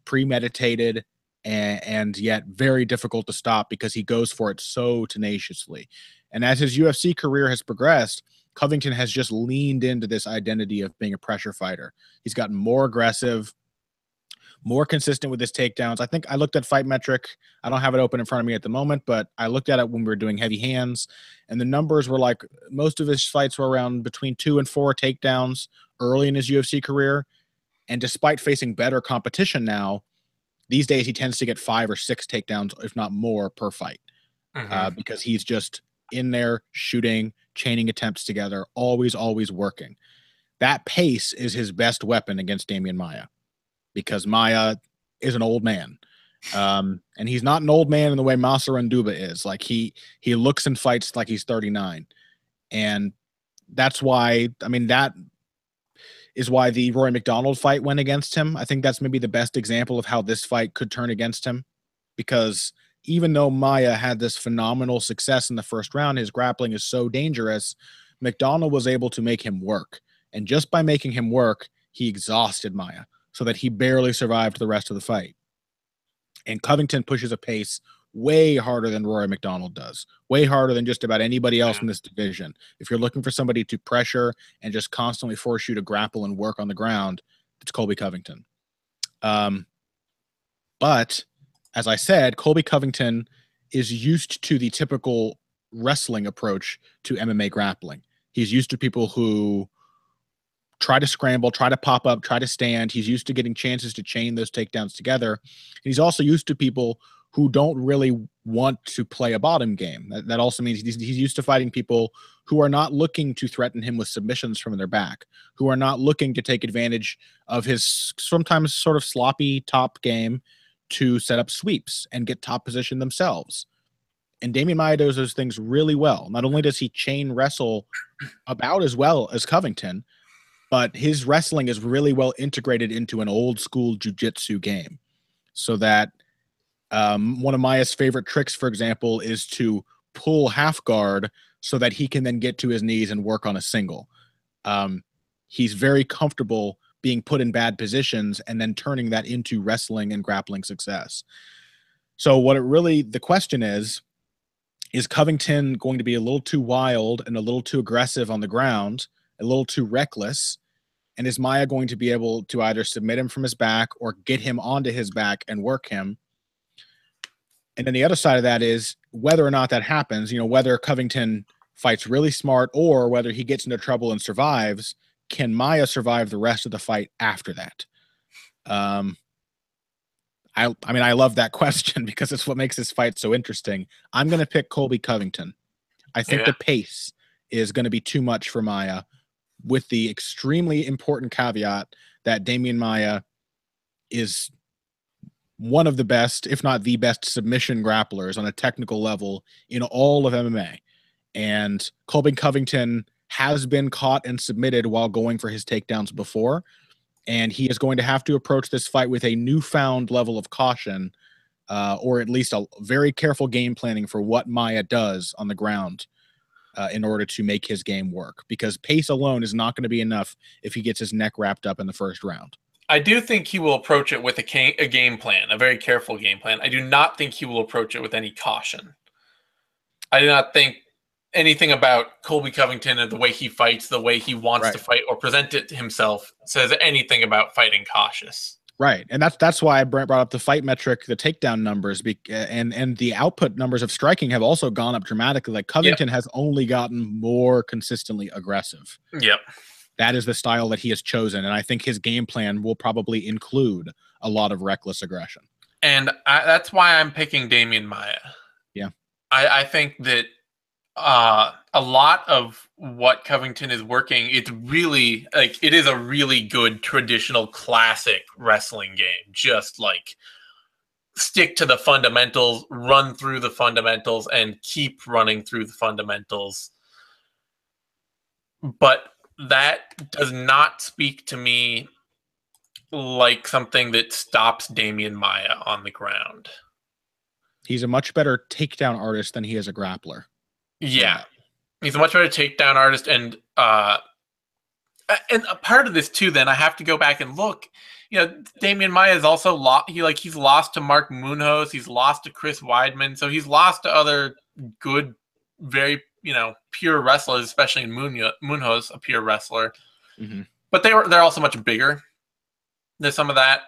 premeditated and yet very difficult to stop because he goes for it so tenaciously. And as his UFC career has progressed, Covington has just leaned into this identity of being a pressure fighter. He's gotten more aggressive, more consistent with his takedowns. I think I looked at Fight Metric. I don't have it open in front of me at the moment, but I looked at it when we were doing heavy hands, and the numbers were like most of his fights were around between 2 and 4 takedowns early in his UFC career. And despite facing better competition now, these days he tends to get 5 or 6 takedowns, if not more, per fight, because he's just in there shooting, chaining attempts together, always working. That pace is his best weapon against Demian Maia because Maia is an old man. And he's not an old man in the way Masseron Duba is. Like he looks and fights like he's 39. And that's why, I mean, that is why the Rory McDonald fight went against him. I think that's maybe the best example of how this fight could turn against him because even though Maia had this phenomenal success in the first round, his grappling is so dangerous. McDonald was able to make him work. And just by making him work, he exhausted Maia so that he barely survived the rest of the fight. And Covington pushes a pace way harder than Rory McDonald does, way harder than just about anybody else in this division. If you're looking for somebody to pressure and just constantly force you to grapple and work on the ground, it's Colby Covington. But as I said, Colby Covington is used to the typical wrestling approach to MMA grappling. He's used to people who try to scramble, try to pop up, try to stand. He's used to getting chances to chain those takedowns together. And he's also used to people who don't really want to play a bottom game. That also means he's used to fighting people who are not looking to threaten him with submissions from their back, who are not looking to take advantage of his sometimes sort of sloppy top game to set up sweeps and get top position themselves. And Demian Maia does those things really well. Not only does he chain wrestle about as well as Covington, but his wrestling is really well integrated into an old school jiu-jitsu game. So that one of Maia's favorite tricks, for example, is to pull half guard so that he can then get to his knees and work on a single. He's very comfortable being put in bad positions and then turning that into wrestling and grappling success. So the question is Covington going to be a little too wild and a little too aggressive on the ground, a little too reckless? And is Maia going to be able to either submit him from his back or get him onto his back and work him? And then the other side of that is whether or not that happens, whether Covington fights really smart or whether he gets into trouble and survives, can Maia survive the rest of the fight after that? I love that question because it's what makes this fight so interesting. I'm going to pick Colby Covington. I think the pace is going to be too much for Maia, with the extremely important caveat that Demian Maia is one of the best, if not the best, submission grapplers on a technical level in all of MMA. And Colby Covington has been caught and submitted while going for his takedowns before, and he is going to have to approach this fight with a newfound level of caution, or at least a very careful game planning for what Maia does on the ground in order to make his game work, because pace alone is not going to be enough if he gets his neck wrapped up in the first round. I do think he will approach it with a game plan, a very careful game plan. I do not think he will approach it with any caution. I do not think anything about Colby Covington and the way he fights, the way he wants to fight or present it to himself says anything about fighting cautious. Right. And that's why I brought up the fight metric, the takedown numbers, and the output numbers of striking have also gone up dramatically. Like Covington has only gotten more consistently aggressive. Yep. That is the style that he has chosen. And I think his game plan will probably include a lot of reckless aggression. And that's why I'm picking Demian Maia. Yeah. I think that a lot of what Covington is working, it's really it is a really good traditional classic wrestling game. Just like stick to the fundamentals, run through the fundamentals, and keep running through the fundamentals. But that does not speak to me like something that stops Demian Maia on the ground. He's a much better takedown artist than he is a grappler. Yeah. He's a much better takedown artist, and a part of this too. Then I have to go back and look. Demian Maia is also he's lost to Mark Munhoz. He's lost to Chris Weidman. So he's lost to other good, very pure wrestlers, especially in Munhoz, a pure wrestler. Mm-hmm. But they're also much bigger. There's some of that,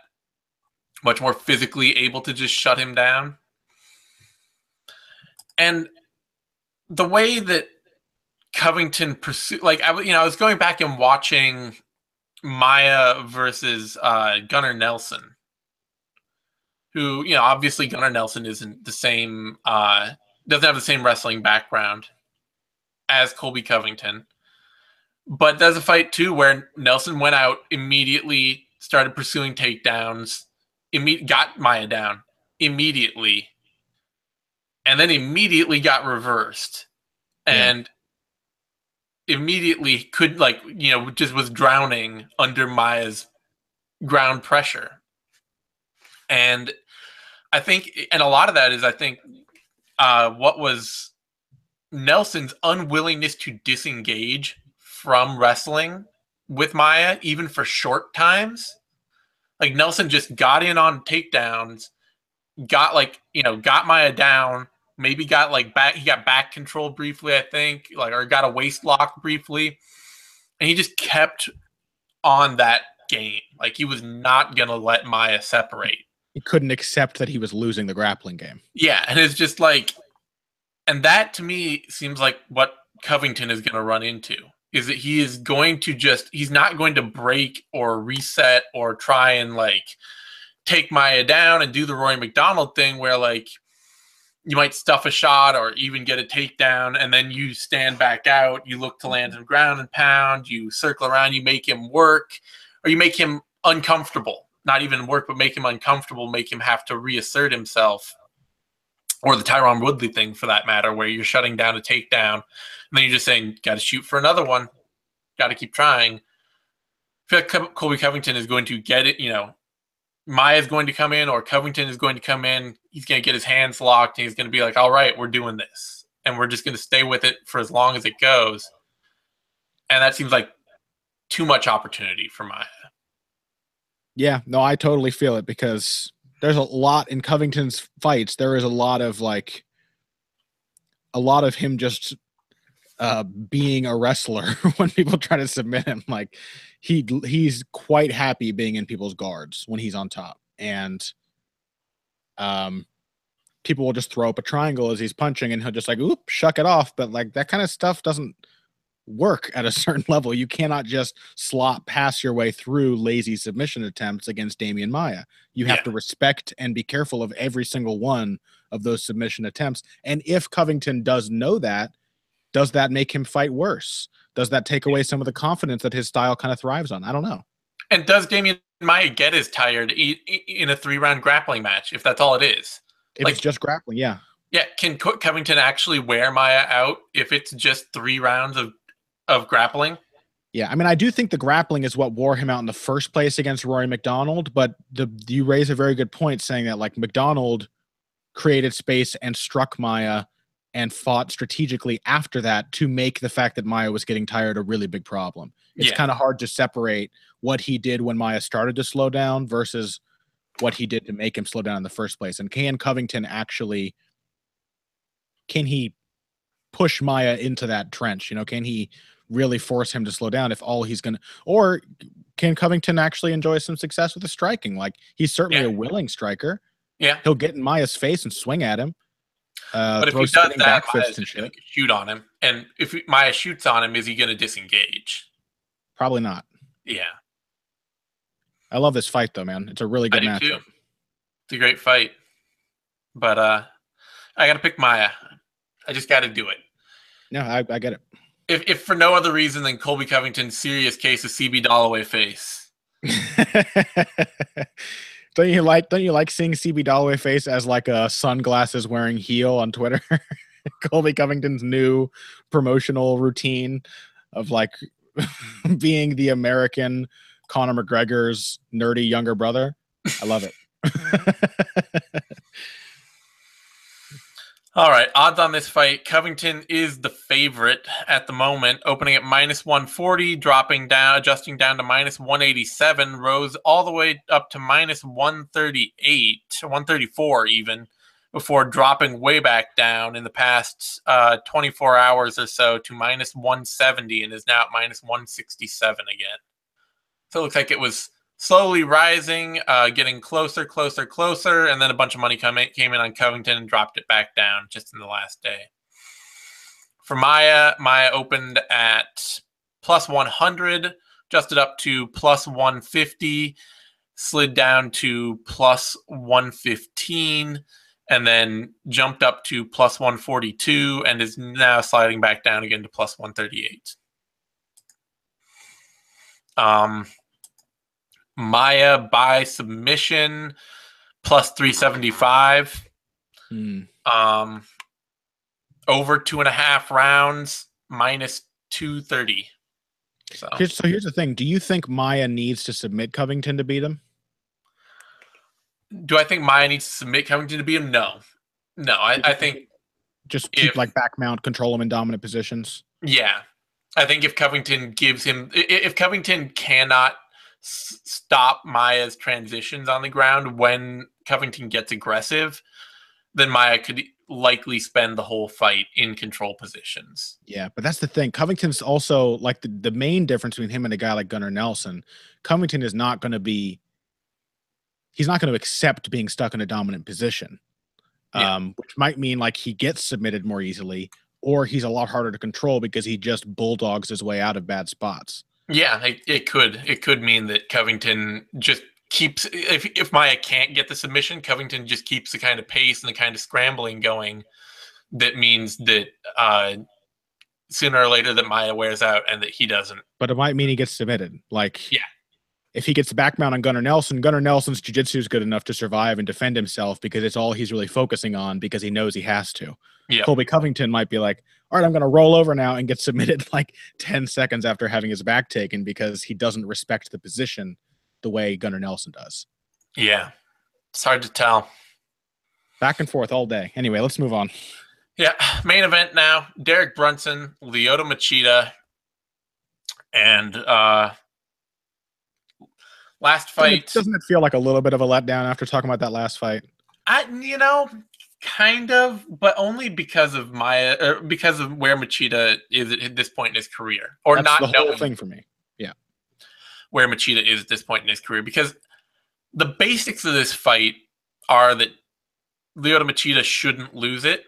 much more physically able to just shut him down. And the way that Covington pursued, I was going back and watching Maia versus Gunnar Nelson, who, obviously Gunnar Nelson isn't the same, doesn't have the same wrestling background as Colby Covington. But there's a fight too where Nelson went out immediately, started pursuing takedowns, got Maia down immediately, and then immediately got reversed, and immediately could just was drowning under Maia's ground pressure. And I think, and a lot of that is, I think, what was Nelson's unwillingness to disengage from wrestling with Maia, even for short times. Like Nelson just got in on takedowns, got Maia down, maybe got back, he got back control briefly, I think, or got a waist lock briefly. And he just kept on that game. He was not going to let Maia separate. He couldn't accept that he was losing the grappling game. Yeah. And it's just and that to me seems like what Covington is going to run into, is that he is going to he's not going to break or reset or try and take Maia down and do the Rory McDonald thing where you might stuff a shot or even get a takedown, and then you stand back out, you look to land on ground and pound, you circle around, you make him work, or you make him uncomfortable. Not even work, but make him uncomfortable, make him have to reassert himself. Or the Tyron Woodley thing, for that matter, where you're shutting down a takedown, and then you're just saying, got to shoot for another one, got to keep trying. I feel like Colby Covington is going to get it, Maia is going to come in, or Covington is going to come in. He's going to get his hands locked, and he's going to be like, all right, we're doing this. and we're just going to stay with it for as long as it goes. And that seems like too much opportunity for Maia. Yeah, no, I totally feel it because there's a lot in Covington's fights. There is a lot of him just being a wrestler when people try to submit him. Like he's quite happy being in people's guards when he's on top. And people will just throw up a triangle as he's punching and he'll just like, oop, shuck it off. But like that kind of stuff doesn't work at a certain level. You cannot just slop past your way through lazy submission attempts against Demian Maia. You have to respect and be careful of every single one of those submission attempts. And if Covington does know that, does that make him fight worse? Does that take away some of the confidence that his style kind of thrives on? I don't know. And does Demian Maia get as tired in a 3-round grappling match if that's all it is? If it's just grappling, yeah. Yeah, can Covington actually wear Maia out if it's just 3 rounds of grappling? Yeah, I mean, I do think the grappling is what wore him out in the first place against Rory McDonald, but you raise a very good point saying that like McDonald created space and struck Maia and fought strategically after that to make the fact that Maia was getting tired a really big problem. It's kind of hard to separate what he did when Maia started to slow down versus what he did to make him slow down in the first place. And can Covington actually, can he push Maia into that trench? You know, can he really force him to slow down if all he's going to, or can Covington actually enjoy some success with the striking? Like he's certainly a willing striker. Yeah. He'll get in Maia's face and swing at him. But if he does that, Maia's just going to shoot on him. And if Maia shoots on him, is he going to disengage? Probably not. Yeah. I love this fight, though, man. It's a really good matchup. Too. It's a great fight. But I got to pick Maia. I just got to do it. No, I get it. If for no other reason than Colby Covington's serious case of CB Dollaway face. Don't you like seeing CB Dollaway face as like a sunglasses wearing heel on Twitter? Colby Covington's new promotional routine of like being the American Conor McGregor's nerdy younger brother. I love it. All right, odds on this fight. Covington is the favorite at the moment, opening at -140, dropping down, adjusting down to -187, rose all the way up to -138, 134 even, before dropping way back down in the past 24 hours or so to -170 and is now at -167 again. So it looks like it was slowly rising, getting closer, and then a bunch of money came in on Covington and dropped it back down just in the last day. For Maia opened at +100, adjusted up to +150, slid down to +115, and then jumped up to +142 and is now sliding back down again to +138. Maia by submission +375. Over 2.5 rounds -230. So here's the thing. Do you think Maia needs to submit Covington to beat him? Do I think Maia needs to submit Covington to beat him? No. I think just keep like back mount, control him in dominant positions. Yeah. I think if Covington cannot stop Maia's transitions on the ground when Covington gets aggressive, then Maia could likely spend the whole fight in control positions. Yeah, but that's the thing. Covington's also like the main difference between him and a guy like Gunnar Nelson. Covington is not going to be, he's not going to accept being stuck in a dominant position, which might mean like he gets submitted more easily, or he's a lot harder to control because he just bulldogs his way out of bad spots. Yeah, it could mean that Covington just keeps, if Maia can't get the submission, Covington just keeps the kind of pace and the kind of scrambling going that means that sooner or later that Maia wears out and that he doesn't. But it might mean he gets submitted. Like, yeah, if he gets the back mount on Gunnar Nelson's jiu-jitsu is good enough to survive and defend himself because it's all he's really focusing on because he knows he has to. Yeah. Colby Covington might be like, all right, I'm going to roll over now and get submitted like 10 seconds after having his back taken because he doesn't respect the position the way Gunnar Nelson does. Yeah. It's hard to tell. Back and forth all day. Anyway, let's move on. Yeah, main event now. Derek Brunson, Lyoto Machida, and last fight. Doesn't it feel like a little bit of a letdown after talking about that last fight? Kind of, but only because of Maia, because of where Machida is at this point in his career, or That's not the whole knowing thing for me. Yeah, where Machida is at this point in his career. Because the basics of this fight are that Lyoto Machida shouldn't lose it.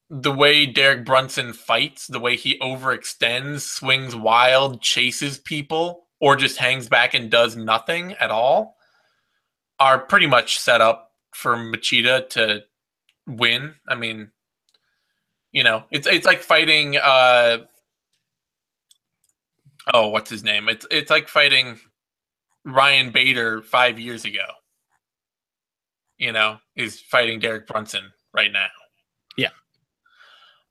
The way Derek Brunson fights, the way he overextends, swings wild, chases people, or just hangs back and does nothing at all, are pretty much set up for Machida to win. I mean, it's like fighting what's his name? It's like fighting Ryan Bader 5 years ago. Is fighting Derek Brunson right now. yeah,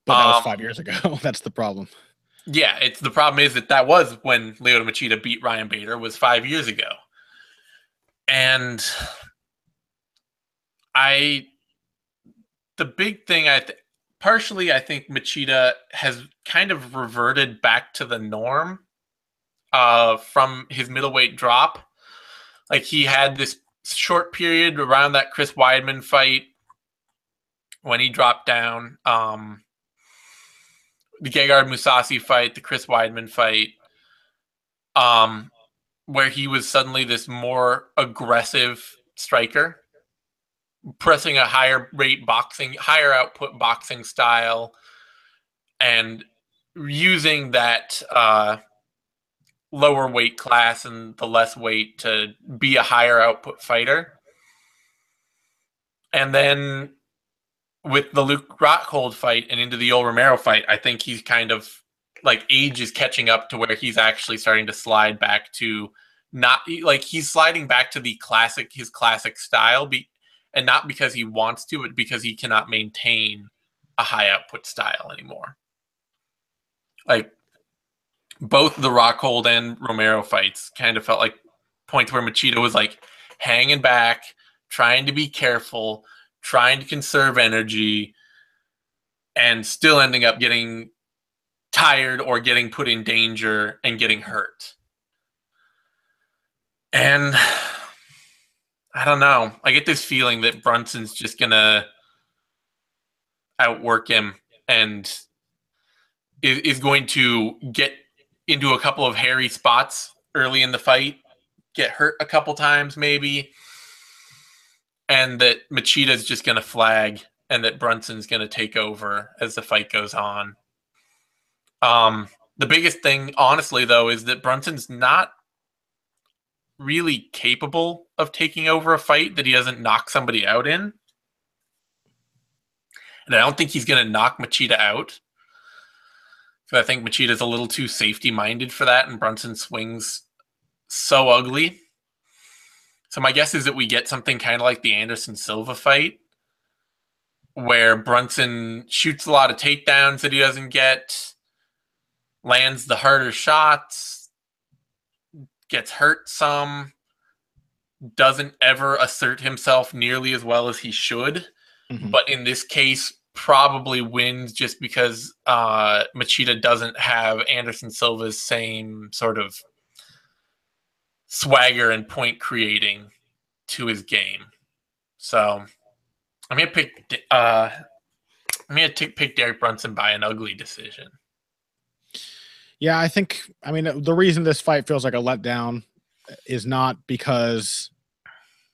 but that was 5 years ago. That's the problem. Yeah, the problem is that was when Lyoto Machida beat Ryan Bader, was 5 years ago. And the big thing, partially, I think Machida has kind of reverted back to the norm from his middleweight drop. Like, he had this short period around that Chris Weidman fight when he dropped down. The Gegard Mousasi fight, the Chris Weidman fight, where he was suddenly this more aggressive striker, pressing a higher output boxing style, and using that lower weight class and the less weight to be a higher output fighter. And then with the Luke Rockhold fight and into the Yoel Romero fight, I think he's kind of like age is catching up to where he's actually starting to slide back to he's sliding back to his classic style, and not because he wants to, but because he cannot maintain a high output style anymore. Like, both the Rockhold and Romero fights kind of felt like points where Machida was like hanging back, trying to be careful, trying to conserve energy, and still ending up getting tired or getting put in danger and getting hurt. And I don't know. I get this feeling that Brunson's just going to outwork him and is going to get into a couple of hairy spots early in the fight, get hurt a couple times maybe, and that Machida's just going to flag and that Brunson's going to take over as the fight goes on. The biggest thing, honestly, though, is that Brunson's not really capable of taking over a fight that he doesn't knock somebody out in. And I don't think he's going to knock Machida out. Because I think Machida's a little too safety-minded for that, and Brunson swings so ugly. So my guess is that we get something kind of like the Anderson Silva fight, where Brunson shoots a lot of takedowns that he doesn't get, lands the harder shots, gets hurt some, doesn't ever assert himself nearly as well as he should. Mm-hmm. But in this case, probably wins just because Machida doesn't have Anderson Silva's same sort of swagger and point creating to his game. So I'm gonna pick Derek Brunson by an ugly decision. Yeah, I mean, the reason this fight feels like a letdown is not because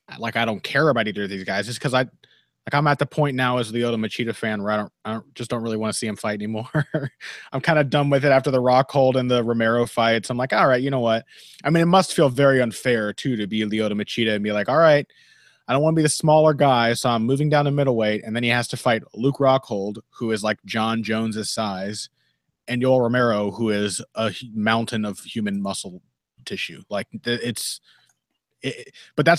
I don't care about either of these guys. It's because I'm at the point now as the Lyoto Machida fan where I don't really want to see him fight anymore. I'm kind of done with it after the Rockhold and the Romero fights. I'm like, all right, you know what? I mean, it must feel very unfair too to be Lyoto Machida and be like, all right, I don't want to be the smaller guy, so I'm moving down to middleweight, and then he has to fight Luke Rockhold, who is like John Jones's size, and Yoel Romero, who is a mountain of human muscle tissue. But that's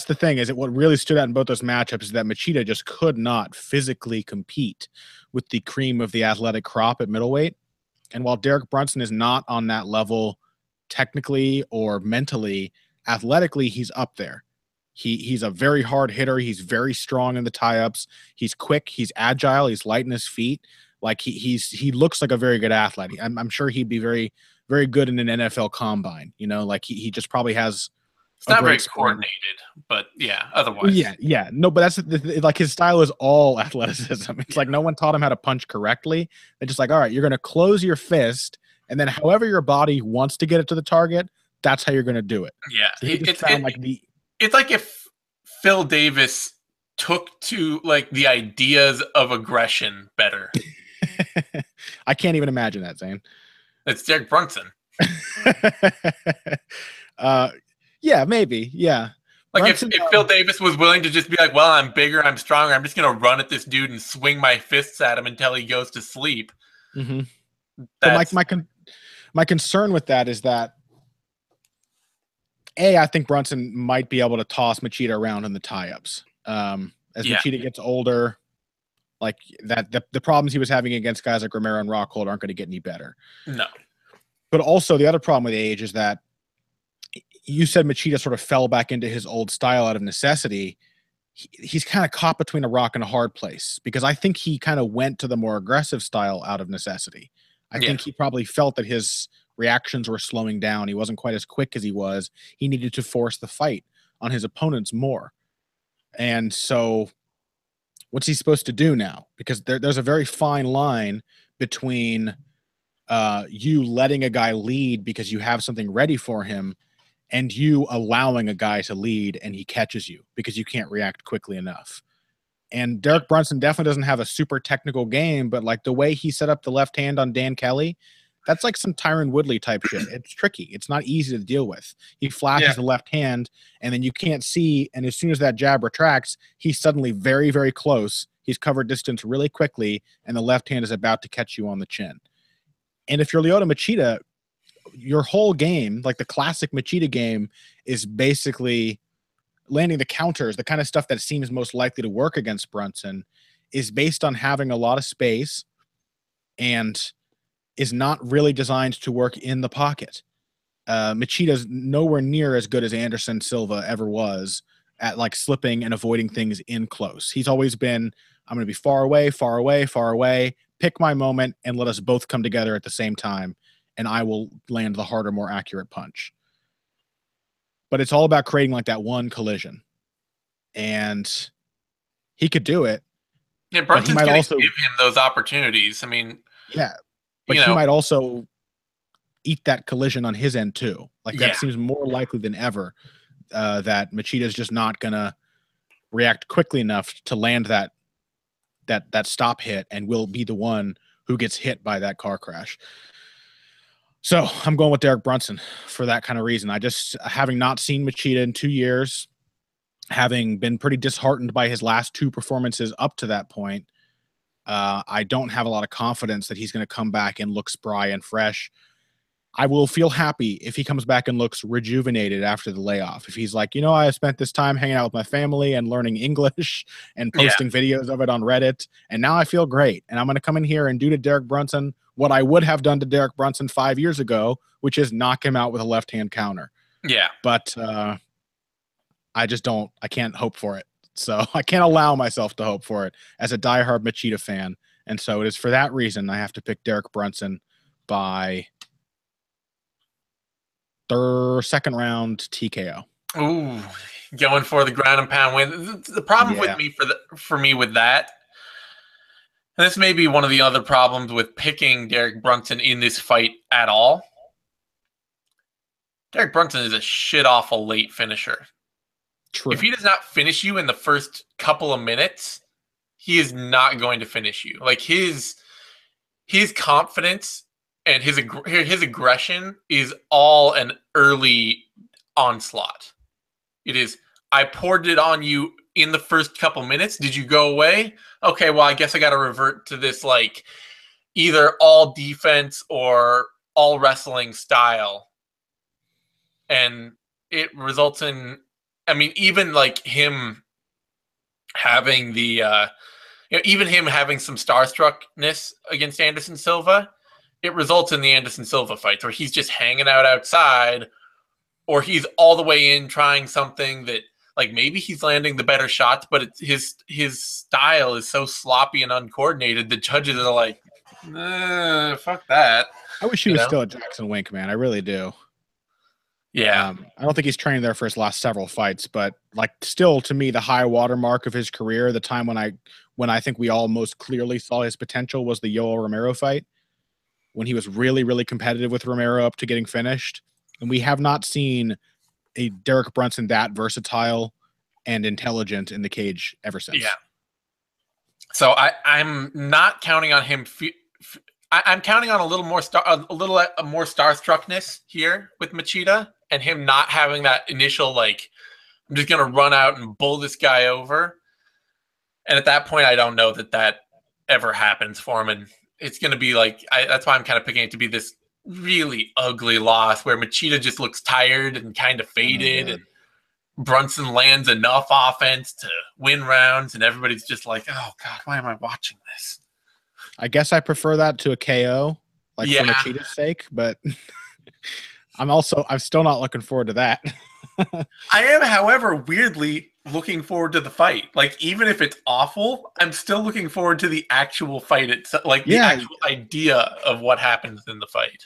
the thing, is that what really stood out in both those matchups is that Machida just could not physically compete with the cream of the athletic crop at middleweight. And while Derek Brunson is not on that level technically or mentally, athletically, he's up there. He's a very hard hitter. He's very strong in the tie-ups. He's quick. He's agile. He's light in his feet. Like he looks like a very good athlete. I'm sure he'd be very, very good in an NFL combine. You know, like he just probably has. It's not very coordinated, but yeah, otherwise. Yeah. No, but that's like his style is all athleticism. It's like no one taught him how to punch correctly. They're just like, all right, you're going to close your fist, and then however your body wants to get it to the target, that's how you're going to do it. Yeah. So it's like if Phil Davis took to like the ideas of aggression better. I can't even imagine that, Zane. It's Derek Brunson. Yeah, maybe. Yeah. Like Brunson, if Phil Davis was willing to just be like, well, I'm bigger, I'm stronger, I'm just going to run at this dude and swing my fists at him until he goes to sleep. Mm-hmm. But my concern with that is that, I think Brunson might be able to toss Machida around in the tie-ups. As Machida gets older, like that, the problems he was having against guys like Romero and Rockhold aren't going to get any better. No. But also the other problem with age is that you said Machida sort of fell back into his old style out of necessity. He's kind of caught between a rock and a hard place because I think he kind of went to the more aggressive style out of necessity. I think he probably felt that his reactions were slowing down. He wasn't quite as quick as he was. He needed to force the fight on his opponents more. And so what's he supposed to do now? Because there's a very fine line between you letting a guy lead because you have something ready for him and you allowing a guy to lead and he catches you because you can't react quickly enough. And Derek Brunson definitely doesn't have a super technical game, but like the way he set up the left hand on Dan Kelly, that's like some Tyron Woodley type shit. It's tricky. It's not easy to deal with. He flashes the left hand and then you can't see. And as soon as that jab retracts, he's suddenly very, very close. He's covered distance really quickly and the left hand is about to catch you on the chin. And if you're Lyoto Machida, your whole game, like the classic Machida game, is basically landing the counters, the kind of stuff that seems most likely to work against Brunson, is based on having a lot of space and is not really designed to work in the pocket. Machida's nowhere near as good as Anderson Silva ever was at like slipping and avoiding things in close. He's always been, I'm going to be far away, far away, far away, pick my moment and let us both come together at the same time. And I will land the harder, more accurate punch. But it's all about creating like that one collision. And he could do it. Yeah, Brunson's going to give him those opportunities. I mean, but he might also eat that collision on his end too. Like that seems more likely than ever that Machida is just not going to react quickly enough to land that stop hit and will be the one who gets hit by that car crash. So I'm going with Derek Brunson for that kind of reason. I just, having not seen Machida in 2 years, having been pretty disheartened by his last two performances up to that point, I don't have a lot of confidence that he's going to come back and look spry and fresh. I will feel happy if he comes back and looks rejuvenated after the layoff. If he's like, I spent this time hanging out with my family and learning English and posting videos of it on Reddit, and now I feel great. And I'm going to come in here and do to Derek Brunson what I would have done to Derek Brunson 5 years ago, which is knock him out with a left-hand counter. Yeah. But I can't hope for it. So I can't allow myself to hope for it as a diehard Machida fan. And so it is for that reason I have to pick Derek Brunson by second round TKO. Ooh, going for the ground and pound win. The problem with me for me with that, and this may be one of the other problems with picking Derek Brunson in this fight at all. Derek Brunson is a shit awful late finisher. True. If he does not finish you in the first couple of minutes, he is not going to finish you. Like his confidence and his aggression is all an early onslaught. It is, I poured it on you in the first couple minutes. Did you go away? Okay, well, I guess I got to revert to this like either all defense or all wrestling style. And it results in, I mean, even like him having the, even him having some starstruckness against Anderson Silva, it results in the Anderson Silva fights where he's just hanging out outside or he's all the way in trying something that like maybe he's landing the better shots, but his style is so sloppy and uncoordinated. The judges are like, fuck that. I wish he was still at Jackson Wink, man. I really do. Yeah. I don't think he's trained there for his last several fights, but like still to me, the high water mark of his career, the time when I think we all most clearly saw his potential was the Yoel Romero fight, when he was really, really competitive with Romero up to getting finished. And we have not seen a Derek Brunson that versatile and intelligent in the cage ever since. Yeah. So I'm not counting on him. I'm counting on a little more starstruckness here with Machida, and him not having that initial, like, I'm just going to run out and bull this guy over. And at that point, I don't know that ever happens for him. And it's going to be like, that's why I'm kind of picking it to be this really ugly loss where Machida just looks tired and kind of faded. And Brunson lands enough offense to win rounds. And everybody's just like, oh, God, why am I watching this? I guess I prefer that to a KO, like for Machida's sake, but I'm still not looking forward to that. I am, however, weirdly looking forward to the fight. Like, even if it's awful, I'm still looking forward to the actual fight itself, like the actual idea of what happens in the fight.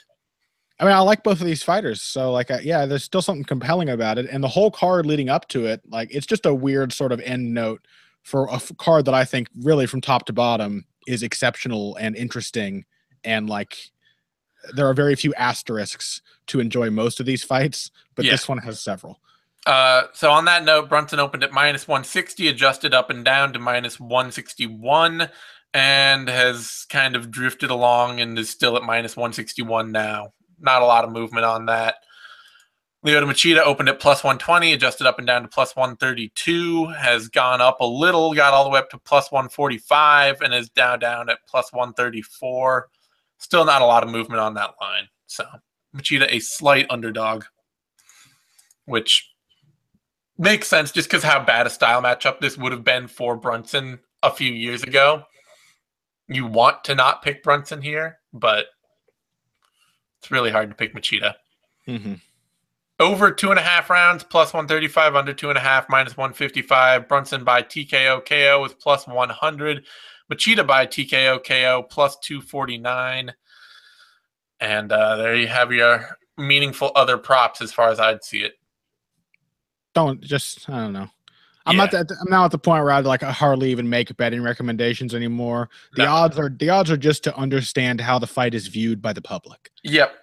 I mean, I like both of these fighters, so like, there's still something compelling about it, and the whole card leading up to it, like, it's just a weird sort of end note for a card that I think really from top to bottom is exceptional and interesting, and like there are very few asterisks to enjoy most of these fights, but this one has several. So on that note, Brunson opened at -160, adjusted up and down to -161, and has kind of drifted along and is still at -161 now. Not a lot of movement on that. Lyoto Machida opened at +120, adjusted up and down to +132, has gone up a little, got all the way up to +145, and is now down at +134. Still not a lot of movement on that line. So Machida a slight underdog, which makes sense just because how bad a style matchup this would have been for Brunson a few years ago. You want to not pick Brunson here, but it's really hard to pick Machida. Over 2.5 rounds, +135, under 2.5, -155. Brunson by TKO KO is +100. Machida by TKO KO +249. And there you have your meaningful other props as far as I'd see it. I don't know. I'm now at the point where I'd like hardly even make betting recommendations anymore. The odds are just to understand how the fight is viewed by the public. Yep.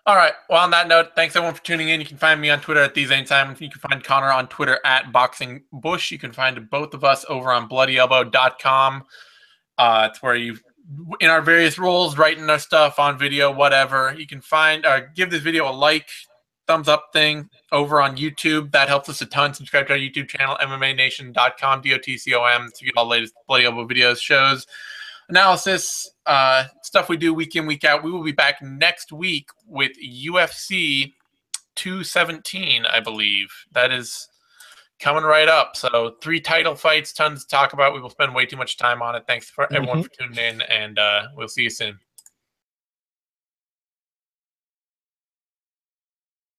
All right. Well, on that note, thanks everyone for tuning in. You can find me on Twitter at TheZaneSimon. You can find Connor on Twitter at BoxingBush. You can find both of us over on BloodyElbow.com. It's where you, in our various roles, writing our stuff on video, whatever. You can find give this video a like, thumbs up thing over on YouTube. That helps us a ton. Subscribe to our YouTube channel, MMANation.com, DOTCOM, to get all the latest Bloody Elbow videos, shows, analysis, stuff we do week in, week out. We will be back next week with UFC 217, I believe. That is coming right up. So 3 title fights, tons to talk about. We will spend way too much time on it. Thanks for everyone for tuning in, and we'll see you soon.